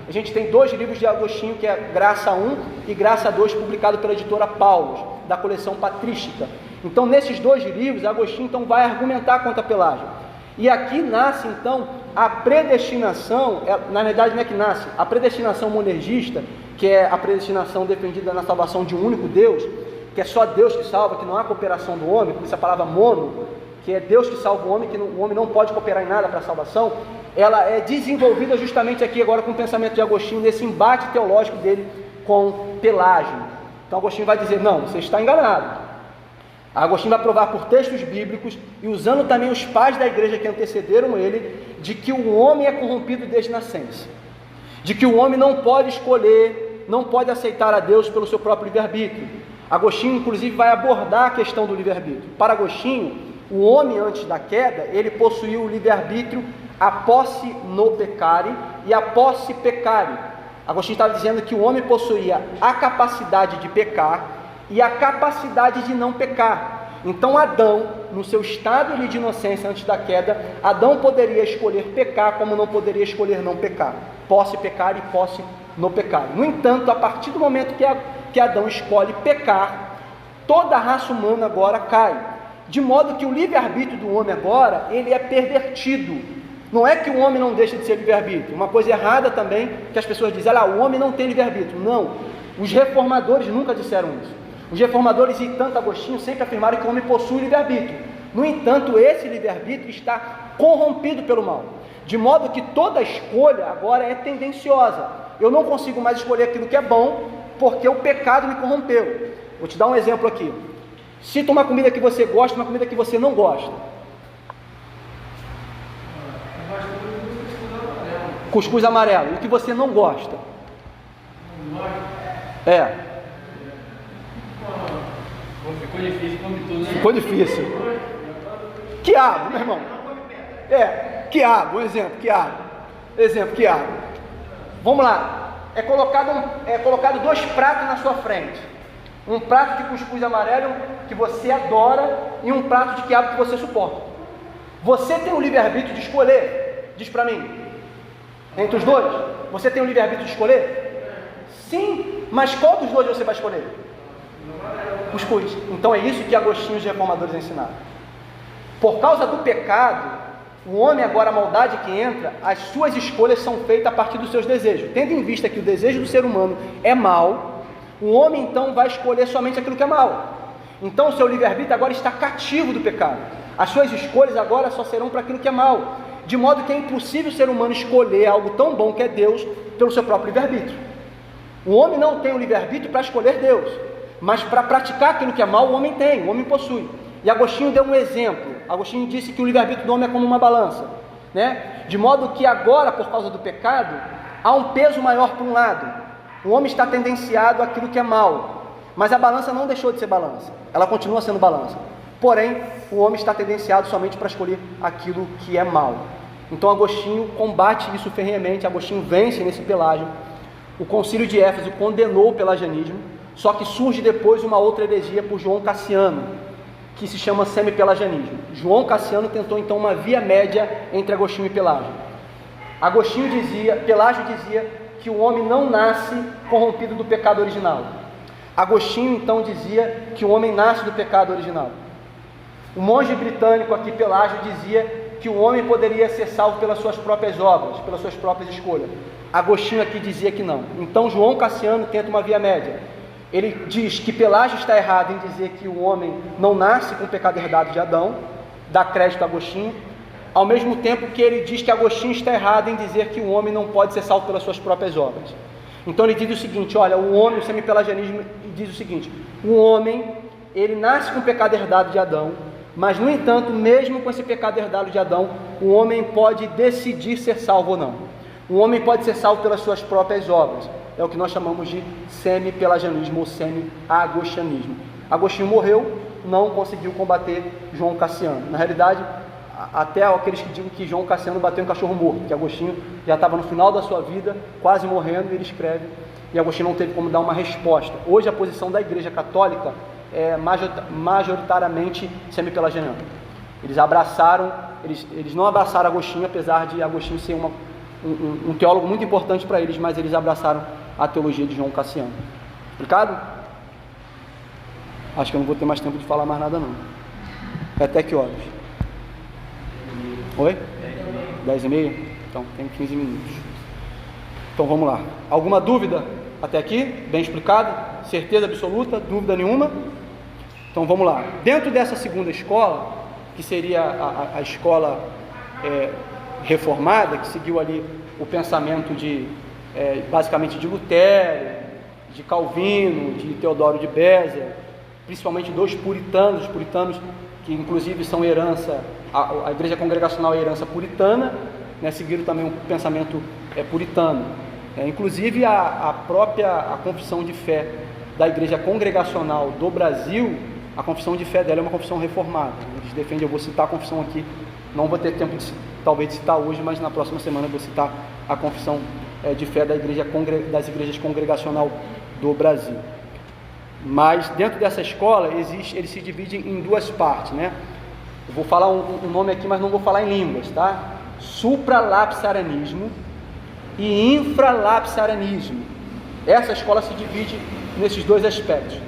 A gente tem 2 livros de Agostinho, que é Graça 1 e Graça 2, publicado pela editora Paulus, da coleção patrística. Então nesses 2 livros, Agostinho então vai argumentar contra Pelágio. E aqui nasce então a predestinação, na verdade não é que nasce, a predestinação monergista, que é a predestinação defendida na salvação de um único Deus, que é só Deus que salva, que não há cooperação do homem, por isso a palavra mono, que é Deus que salva o homem, que o homem não pode cooperar em nada para a salvação, ela é desenvolvida justamente aqui agora com o pensamento de Agostinho, nesse embate teológico dele com Pelágio. Então Agostinho vai dizer, não, você está enganado. Agostinho vai provar por textos bíblicos e usando também os pais da igreja que antecederam ele, de que o homem é corrompido desde nascença, de que o homem não pode escolher, não pode aceitar a Deus pelo seu próprio livre-arbítrio. Agostinho inclusive vai abordar a questão do livre-arbítrio. Para Agostinho, o homem antes da queda, ele possuía o livre-arbítrio, a posse no pecare e a posse pecare. Agostinho estava dizendo que o homem possuía a capacidade de pecar e a capacidade de não pecar. Então Adão, no seu estado de inocência antes da queda, Adão poderia escolher pecar como não poderia escolher não pecar. Posse pecar e posse no pecado. No entanto, a partir do momento que Adão escolhe pecar, toda a raça humana agora cai. De modo que o livre-arbítrio do homem agora, ele é pervertido. Não é que o homem não deixa de ser livre-arbítrio. Uma coisa errada também, que as pessoas dizem, o homem não tem livre-arbítrio. Não, os reformadores nunca disseram isso. Os reformadores, e tanto Agostinho, sempre afirmaram que o homem possui livre-arbítrio. No entanto, esse livre-arbítrio está corrompido pelo mal, de modo que toda escolha agora é tendenciosa. Eu não consigo mais escolher aquilo que é bom, porque o pecado me corrompeu. Vou te dar um exemplo aqui. Cita uma comida que você gosta, uma comida que você não gosta. Cuscuz amarelo. O que você não gosta? Ficou difícil, come tudo, né? Ficou difícil. Quiabo, meu irmão. Quiabo, um exemplo, quiabo. Vamos lá. É colocado 2 pratos na sua frente. Um prato de cuscuz amarelo que você adora e um prato de quiabo que você suporta. Você tem o livre-arbítrio de escolher? Diz para mim. Entre os dois? Você tem o livre-arbítrio de escolher? Sim, mas qual dos dois você vai escolher? Cuscuz. Então é isso que Agostinho e os reformadores ensinaram. Por causa do pecado, o homem agora, a maldade que entra, as suas escolhas são feitas a partir dos seus desejos. Tendo em vista que o desejo do ser humano é mau, o homem então vai escolher somente aquilo que é mau. Então o seu livre-arbítrio agora está cativo do pecado. As suas escolhas agora só serão para aquilo que é mau. De modo que é impossível o ser humano escolher algo tão bom que é Deus pelo seu próprio livre-arbítrio. O homem não tem o livre-arbítrio para escolher Deus, mas para praticar aquilo que é mal, o homem tem, o homem possui. E Agostinho deu um exemplo. Agostinho disse que o livre-arbítrio do homem é como uma balança, né? De modo que agora, por causa do pecado, há um peso maior para um lado. O homem está tendenciado àquilo que é mal, mas a balança não deixou de ser balança, ela continua sendo balança. Porém, o homem está tendenciado somente para escolher aquilo que é mal. Então Agostinho combate isso ferrenhamente. Agostinho vence nesse Pelágio. O concílio de Éfeso condenou o pelagianismo, só que surge depois uma outra heresia por João Cassiano, que se chama semi-pelagianismo. João Cassiano tentou então uma via média entre Agostinho e Pelágio. Pelágio dizia que o homem não nasce corrompido do pecado original. Agostinho então dizia que o homem nasce do pecado original. O monge britânico aqui, Pelágio, dizia que o homem poderia ser salvo pelas suas próprias obras, pelas suas próprias escolhas. Agostinho aqui dizia que não. Então João Cassiano tenta uma via média. Ele diz que Pelágio está errado em dizer que o homem não nasce com o pecado herdado de Adão, dá crédito a Agostinho, ao mesmo tempo que ele diz que Agostinho está errado em dizer que o homem não pode ser salvo pelas suas próprias obras. Então ele diz o seguinte, olha, o semi-pelagianismo diz o seguinte: o homem, ele nasce com o pecado herdado de Adão, mas no entanto, mesmo com esse pecado herdado de Adão, o homem pode decidir ser salvo ou não. O homem pode ser salvo pelas suas próprias obras. É o que nós chamamos de semi-pelagianismo ou semi-agostianismo. Agostinho morreu, não conseguiu combater João Cassiano. Na realidade, até aqueles que dizem que João Cassiano bateu em cachorro morto, que Agostinho já estava no final da sua vida, quase morrendo, e ele escreve, e Agostinho não teve como dar uma resposta. Hoje a posição da Igreja Católica é majoritariamente semi-pelagiana. Eles não abraçaram Agostinho, apesar de Agostinho ser um teólogo muito importante para eles, mas eles abraçaram a teologia de João Cassiano. Explicado? Acho que eu não vou ter mais tempo de falar mais nada não. É até que horas? Oi? 10h30? Então, tem 15 minutos. Então vamos lá. Alguma dúvida até aqui? Bem explicado? Certeza absoluta? Dúvida nenhuma? Então vamos lá. Dentro dessa segunda escola, que seria a escola reformada, que seguiu ali o pensamento basicamente de Lutero, de Calvino, de Teodoro de Bézia, principalmente dos puritanos, os puritanos que inclusive são herança, a igreja congregacional é herança puritana, né, seguiram também um pensamento puritano. Inclusive a confissão de fé da igreja congregacional do Brasil, a confissão de fé dela é uma confissão reformada. Eles defendem, eu vou citar a confissão aqui, não vou ter tempo talvez de citar hoje, mas na próxima semana eu vou citar a confissão de fé das igrejas congregacional do Brasil. Mas dentro dessa escola ele se divide em duas partes, né? Eu vou falar um nome aqui, mas não vou falar em línguas, tá? Supralapsarianismo e infralapsarianismo. Essa escola se divide nesses dois aspectos.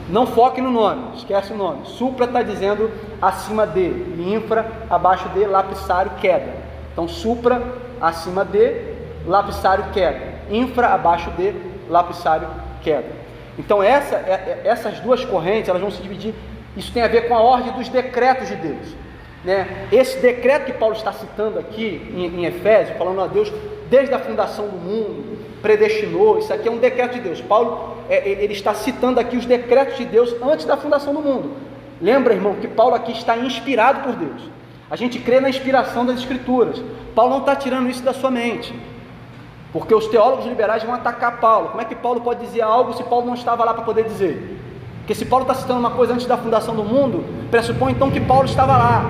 Não foque no nome, esquece o nome. Supra está dizendo acima de, e infra abaixo de, lapsário, queda. Então supra acima de, lapsário, queda. Infra abaixo de, lapsário, queda. Então essas duas correntes, elas vão se dividir. Isso tem a ver com a ordem dos decretos de Deus, né? Esse decreto que Paulo está citando aqui em Efésios, falando a Deus desde a fundação do mundo, predestinou, isso aqui é um decreto de Deus. Paulo, ele está citando aqui os decretos de Deus antes da fundação do mundo. Lembra, irmão, que Paulo aqui está inspirado por Deus. A gente crê na inspiração das Escrituras. Paulo não está tirando isso da sua mente, porque os teólogos liberais vão atacar Paulo. Como é que Paulo pode dizer algo se Paulo não estava lá para poder dizer? Porque se Paulo está citando uma coisa antes da fundação do mundo, pressupõe então que Paulo estava lá.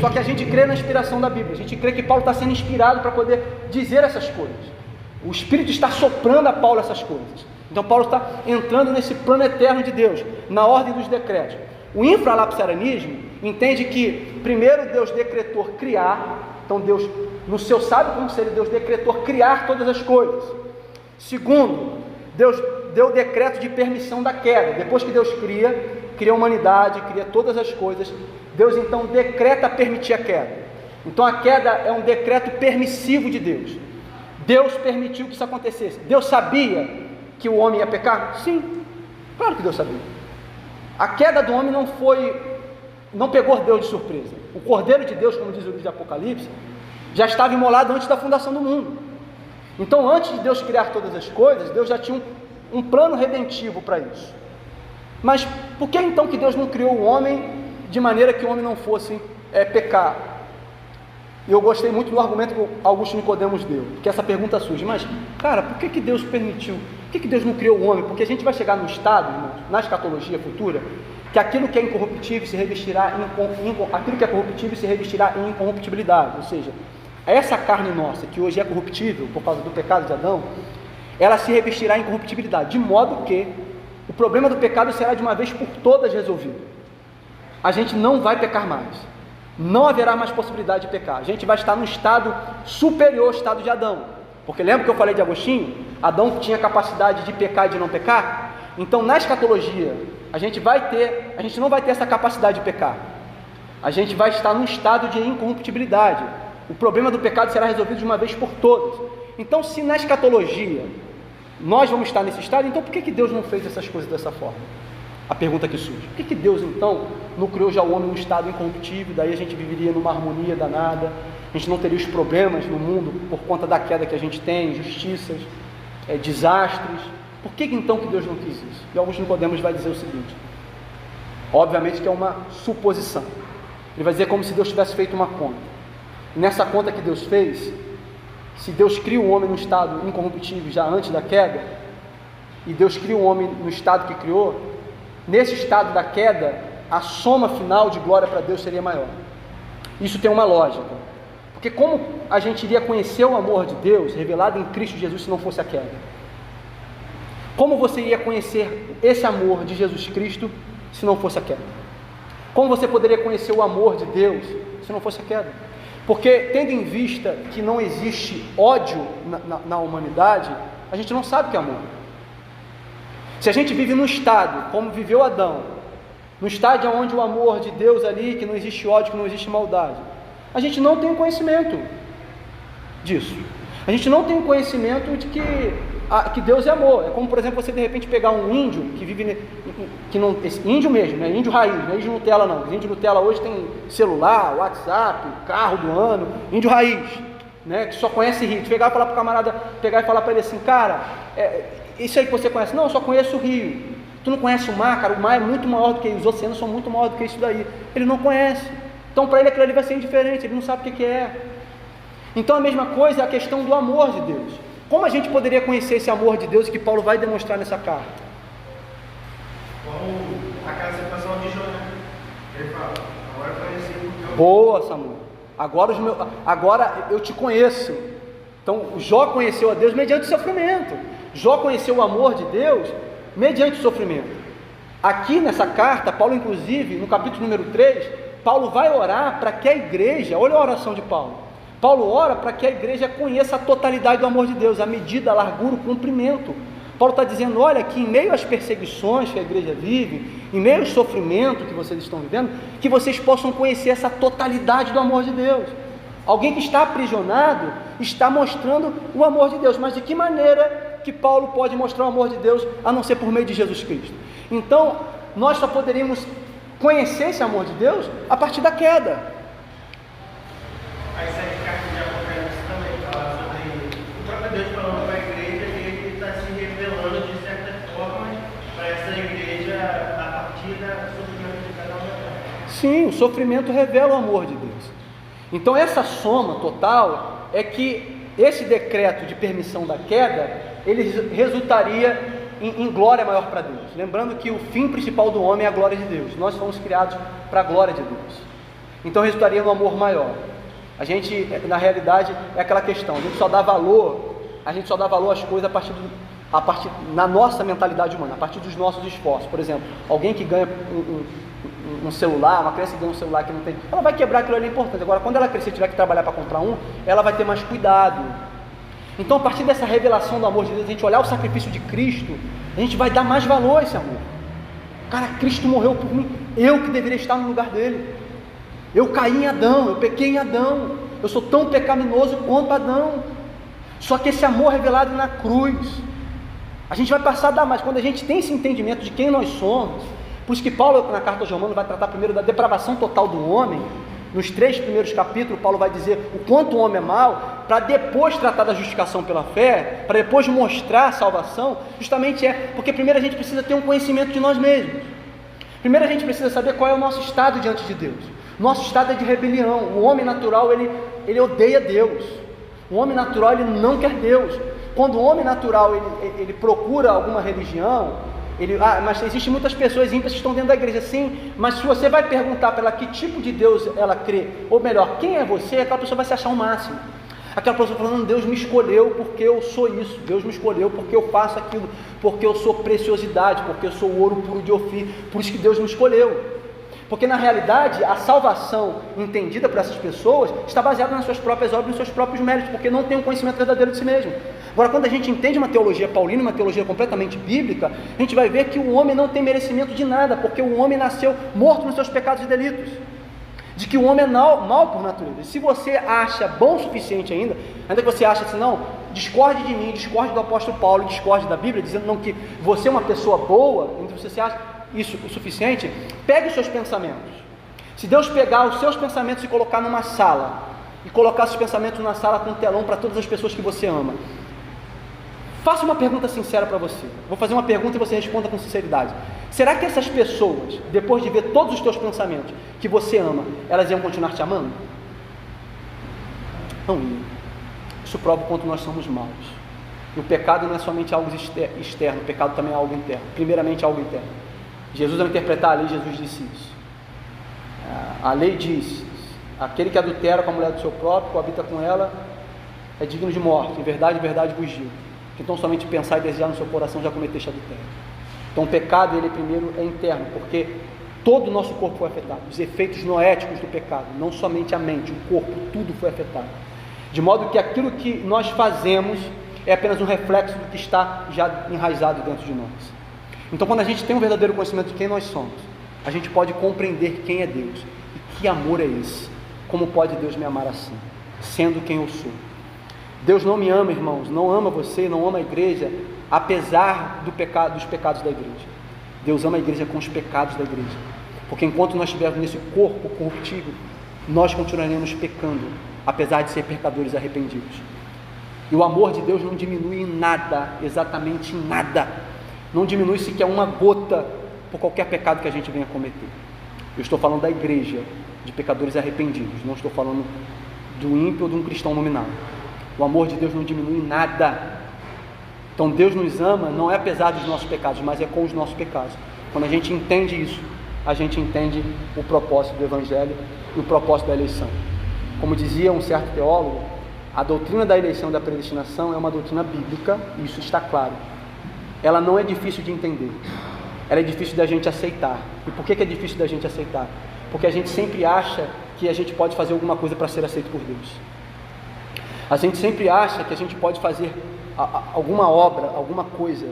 Só que a gente crê na inspiração da Bíblia, a gente crê que Paulo está sendo inspirado para poder dizer essas coisas. O Espírito está soprando a Paulo essas coisas. Então Paulo está entrando nesse plano eterno de Deus, na ordem dos decretos. O infralapsarianismo entende que primeiro Deus decretou criar, então Deus, no seu sábio conselho, Deus decretou criar todas as coisas. Segundo, Deus deu o decreto de permissão da queda. Depois que Deus cria a humanidade, cria todas as coisas, Deus então decreta permitir a queda. Então a queda é um decreto permissivo de Deus. Deus permitiu que isso acontecesse. Deus sabia que o homem ia pecar? Sim, claro que Deus sabia. A queda do homem não pegou Deus de surpresa. O Cordeiro de Deus, como diz o livro de Apocalipse, já estava imolado antes da fundação do mundo. Então, antes de Deus criar todas as coisas, Deus já tinha um plano redentivo para isso. Mas por que então que Deus não criou o homem de maneira que o homem não fosse pecar? E eu gostei muito do argumento que o Augusto Nicodemos deu, porque essa pergunta surge, mas, cara, por que Deus permitiu? Por que Deus não criou o homem? Porque a gente vai chegar no estado, irmãos, na escatologia futura, que aquilo que é incorruptível se revestirá em incorruptibilidade, ou seja, essa carne nossa, que hoje é corruptível por causa do pecado de Adão, ela se revestirá em incorruptibilidade, de modo que o problema do pecado será de uma vez por todas resolvido. A gente não vai pecar mais, não haverá mais possibilidade de pecar, a gente vai estar no estado superior ao estado de Adão, porque lembra que eu falei de Agostinho? Adão tinha capacidade de pecar e de não pecar? Então na escatologia, a gente não vai ter essa capacidade de pecar, a gente vai estar num estado de incorruptibilidade, o problema do pecado será resolvido de uma vez por todas. Então se na escatologia nós vamos estar nesse estado, então por que Deus não fez essas coisas dessa forma? A pergunta que surge, por que Deus então não criou já o homem num estado incorruptível, daí a gente viveria numa harmonia danada, a gente não teria os problemas no mundo por conta da queda que a gente tem, injustiças, desastres? Por que então que Deus não quis isso? E Augusto Nicodemos vai dizer o seguinte, obviamente que é uma suposição, ele vai dizer como se Deus tivesse feito uma conta, e nessa conta que Deus fez, se Deus cria o homem no estado incorruptível já antes da queda, e Deus cria o homem no estado que criou, nesse estado da queda, a soma final de glória para Deus seria maior. Isso tem uma lógica, porque como a gente iria conhecer o amor de Deus revelado em Cristo Jesus se não fosse a queda? Como você iria conhecer esse amor de Jesus Cristo se não fosse a queda? Como você poderia conhecer o amor de Deus se não fosse a queda? Porque tendo em vista que não existe ódio na humanidade, a gente não sabe o que é amor. Se a gente vive num estado, como viveu Adão, no estádio onde o amor de Deus ali, que não existe ódio, que não existe maldade, a gente não tem conhecimento disso. A gente não tem conhecimento de que Deus é amor. É como, por exemplo, você de repente pegar um índio que vive, índio mesmo, né? Índio raiz, não é índio Nutella não. Índio Nutella hoje tem celular, WhatsApp, carro do ano, índio raiz, né? Que só conhece rio. Pegar e falar para o camarada, pegar e falar para ele assim, cara, isso aí que você conhece? Não, eu só conheço o rio. Tu não conhece o mar, cara? O mar é muito maior do que isso, os oceanos são muito maiores do que isso daí. Ele não conhece. Então para ele aquilo ali vai ser indiferente, ele não sabe o que é. Então a mesma coisa é a questão do amor de Deus. Como a gente poderia conhecer esse amor de Deus que Paulo vai demonstrar nessa carta? Como aquela situação de Jonas. Ele fala, agora eu conheci o teu... Boa, Samuel. Agora eu te conheço. Então Jó conheceu a Deus mediante o sofrimento. Jó conheceu o amor de Deus mediante o sofrimento. Aqui nessa carta, Paulo inclusive, no capítulo número 3, Paulo vai orar para que a igreja, olha a oração de Paulo, Paulo ora para que a igreja conheça a totalidade do amor de Deus, a medida, a largura, o comprimento. Paulo está dizendo, olha, que em meio às perseguições que a igreja vive, em meio ao sofrimento que vocês estão vivendo, que vocês possam conhecer essa totalidade do amor de Deus. Alguém que está aprisionado está mostrando o amor de Deus, mas de que maneira que Paulo pode mostrar o amor de Deus a não ser por meio de Jesus Cristo. Então, nós só poderíamos conhecer esse amor de Deus a partir da queda. Aí sai de carta de Apocalipse também, fala sobre o próprio Deus falando para a igreja que ele está se revelando de certa forma para essa igreja a partir da sofrimento de cada um. Sim, o sofrimento revela o amor de Deus. Então essa soma total é que esse decreto de permissão da queda, ele resultaria em glória maior para Deus. Lembrando que o fim principal do homem é a glória de Deus. Nós fomos criados para a glória de Deus. Então resultaria no amor maior. A gente, na realidade, é aquela questão, a gente só dá valor às coisas a partir na nossa mentalidade humana, a partir dos nossos esforços. Por exemplo, alguém que ganha um celular, uma criança que ganha um celular que não tem, ela vai quebrar, aquilo ali é importante. Agora, quando ela crescer e tiver que trabalhar para comprar um, ela vai ter mais cuidado. Então, a partir dessa revelação do amor de Deus, a gente olhar o sacrifício de Cristo, a gente vai dar mais valor a esse amor. Cara, Cristo morreu por mim, eu que deveria estar no lugar dele. Eu caí em Adão, eu pequei em Adão, eu sou tão pecaminoso quanto Adão. Só que esse amor revelado na cruz, a gente vai passar a dar mais, quando a gente tem esse entendimento de quem nós somos. Por isso que Paulo, na carta aos Romanos, vai tratar primeiro da depravação total do homem. Nos 3 primeiros capítulos, Paulo vai dizer o quanto o homem é mau, para depois tratar da justificação pela fé, para depois mostrar a salvação. Justamente porque primeiro a gente precisa ter um conhecimento de nós mesmos. Primeiro a gente precisa saber qual é o nosso estado diante de Deus. Nosso estado é de rebelião. O homem natural, ele odeia Deus. O homem natural, ele não quer Deus. Quando o homem natural, ele procura alguma religião, mas existem muitas pessoas ímpias que estão dentro da igreja, sim, mas se você vai perguntar para ela que tipo de Deus ela crê, ou melhor, quem é você, aquela pessoa vai se achar o máximo. Aquela pessoa falando, Deus me escolheu porque eu sou isso, Deus me escolheu porque eu faço aquilo, porque eu sou preciosidade, porque eu sou ouro puro de Ofir, por isso que Deus me escolheu. Porque na realidade a salvação entendida por essas pessoas está baseada nas suas próprias obras, nos seus próprios méritos, porque não tem um conhecimento verdadeiro de si mesmo. Agora, quando a gente entende uma teologia paulina, uma teologia completamente bíblica, a gente vai ver que o homem não tem merecimento de nada, porque o homem nasceu morto nos seus pecados e delitos, de que o homem é mau por natureza. E se você acha bom o suficiente ainda que você acha assim, não, discorde de mim, discorde do apóstolo Paulo, discorde da Bíblia, dizendo não que você é uma pessoa boa, então você acha isso o suficiente, pegue os seus pensamentos. Se Deus pegar os seus pensamentos e colocar numa sala, e colocar esses pensamentos na sala com um telão para todas as pessoas que você ama, faça uma pergunta sincera para você. Vou fazer uma pergunta e você responda com sinceridade. Será que essas pessoas, depois de ver todos os teus pensamentos que você ama, elas iam continuar te amando? Não iam. Isso prova o quanto nós somos maus. E o pecado não é somente algo externo, o pecado também é algo interno. Primeiramente algo interno. Jesus, ao interpretar a lei, Jesus disse isso. A lei diz, aquele que adultera com a mulher do seu próprio, coabita com ela, é digno de morte. Em verdade vos digo, que então somente pensar e desejar no seu coração já cometeste adultério. Então o pecado, ele primeiro é interno, porque todo o nosso corpo foi afetado. Os efeitos noéticos do pecado, não somente a mente, o corpo, tudo foi afetado. De modo que aquilo que nós fazemos é apenas um reflexo do que está já enraizado dentro de nós. Então, quando a gente tem um verdadeiro conhecimento de quem nós somos, a gente pode compreender quem é Deus e que amor é esse. Como pode Deus me amar assim, sendo quem eu sou? Deus não me ama, irmãos, não ama você, não ama a igreja, apesar dos pecados da igreja. Deus ama a igreja com os pecados da igreja, porque enquanto nós estivermos nesse corpo corruptível, nós continuaremos pecando, apesar de ser pecadores arrependidos. E o amor de Deus não diminui em nada, exatamente em nada. Não diminui sequer uma gota por qualquer pecado que a gente venha cometer. Eu estou falando da igreja, de pecadores arrependidos, não estou falando do ímpio ou de um cristão nominal. O amor de Deus não diminui em nada. Então Deus nos ama não é apesar dos nossos pecados, mas é com os nossos pecados. Quando a gente entende isso, a gente entende o propósito do Evangelho e o propósito da eleição. Como dizia um certo teólogo, a doutrina da eleição e da predestinação é uma doutrina bíblica, e isso está claro. Ela não é difícil de entender, ela é difícil da gente aceitar. E por que é difícil da gente aceitar? Porque a gente sempre acha que a gente pode fazer alguma coisa para ser aceito por Deus. A gente sempre acha que a gente pode fazer alguma obra, alguma coisa,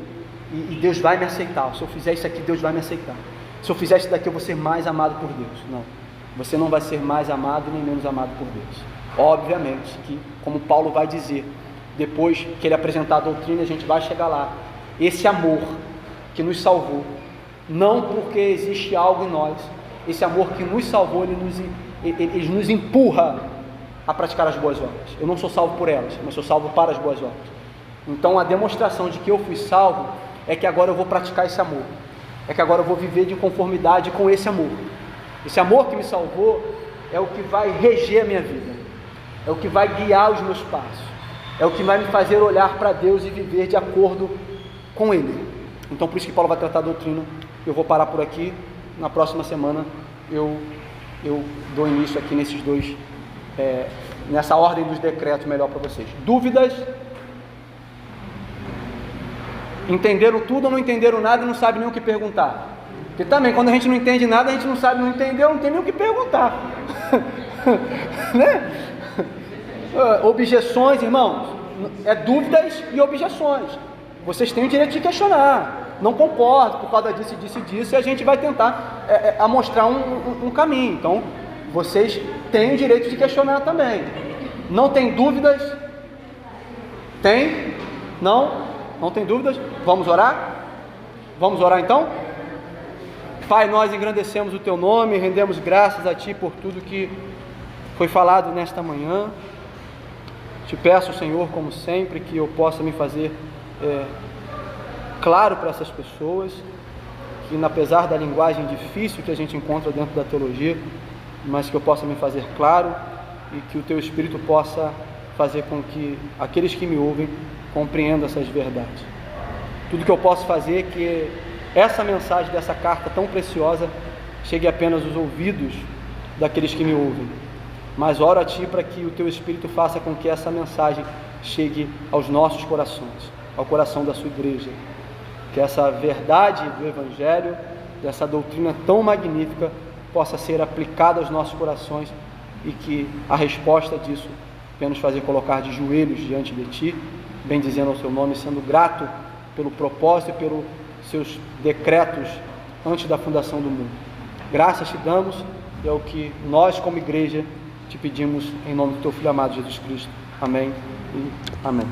e Deus vai me aceitar. Se eu fizer isso aqui, Deus vai me aceitar. Se eu fizer isso daqui, eu vou ser mais amado por Deus. Não, você não vai ser mais amado nem menos amado por Deus. Obviamente que, como Paulo vai dizer, depois que ele apresentar a doutrina, a gente vai chegar lá. Esse amor que nos salvou, não porque existe algo em nós, esse amor que nos salvou, ele nos empurra a praticar as boas obras. Eu não sou salvo por elas, mas sou salvo para as boas obras. Então a demonstração de que eu fui salvo é que agora eu vou praticar esse amor, é que agora eu vou viver de conformidade com esse amor. Esse amor que me salvou é o que vai reger a minha vida, é o que vai guiar os meus passos, é o que vai me fazer olhar para Deus e viver de acordo com Ele. Então por isso que Paulo vai tratar a doutrina. Eu vou parar por aqui. Na próxima semana eu dou início aqui nesses dois, nessa ordem dos decretos melhor para vocês. Dúvidas? Entenderam tudo ou não entenderam nada e não sabem nem o que perguntar? Porque também quando a gente não entende nada, a gente não sabe, não entendeu, não tem nem o que perguntar. Né? Objeções, irmãos, é dúvidas e objeções. Vocês têm o direito de questionar. Não concordo por causa disso, disso e disso, e a gente vai tentar mostrar um caminho. Então, vocês têm o direito de questionar também. Não tem dúvidas? Tem? Não? Não tem dúvidas? Vamos orar? Vamos orar então? Pai, nós engrandecemos o Teu nome, rendemos graças a Ti por tudo que foi falado nesta manhã. Te peço, Senhor, como sempre, que eu possa me fazer claro para essas pessoas, que apesar da linguagem difícil que a gente encontra dentro da teologia, mas que eu possa me fazer claro e que o Teu Espírito possa fazer com que aqueles que me ouvem compreendam essas verdades. Tudo que eu posso fazer é que essa mensagem dessa carta tão preciosa chegue apenas aos ouvidos daqueles que me ouvem, mas oro a Ti para que o Teu Espírito faça com que essa mensagem chegue aos nossos corações, ao coração da Sua igreja, que essa verdade do Evangelho, dessa doutrina tão magnífica, possa ser aplicada aos nossos corações e que a resposta disso venha nos fazer colocar de joelhos diante de Ti, bendizendo ao Seu nome, sendo grato pelo propósito e pelos Seus decretos antes da fundação do mundo. Graças Te damos, e é o que nós como igreja Te pedimos em nome do Teu Filho amado Jesus Cristo. Amém e amém.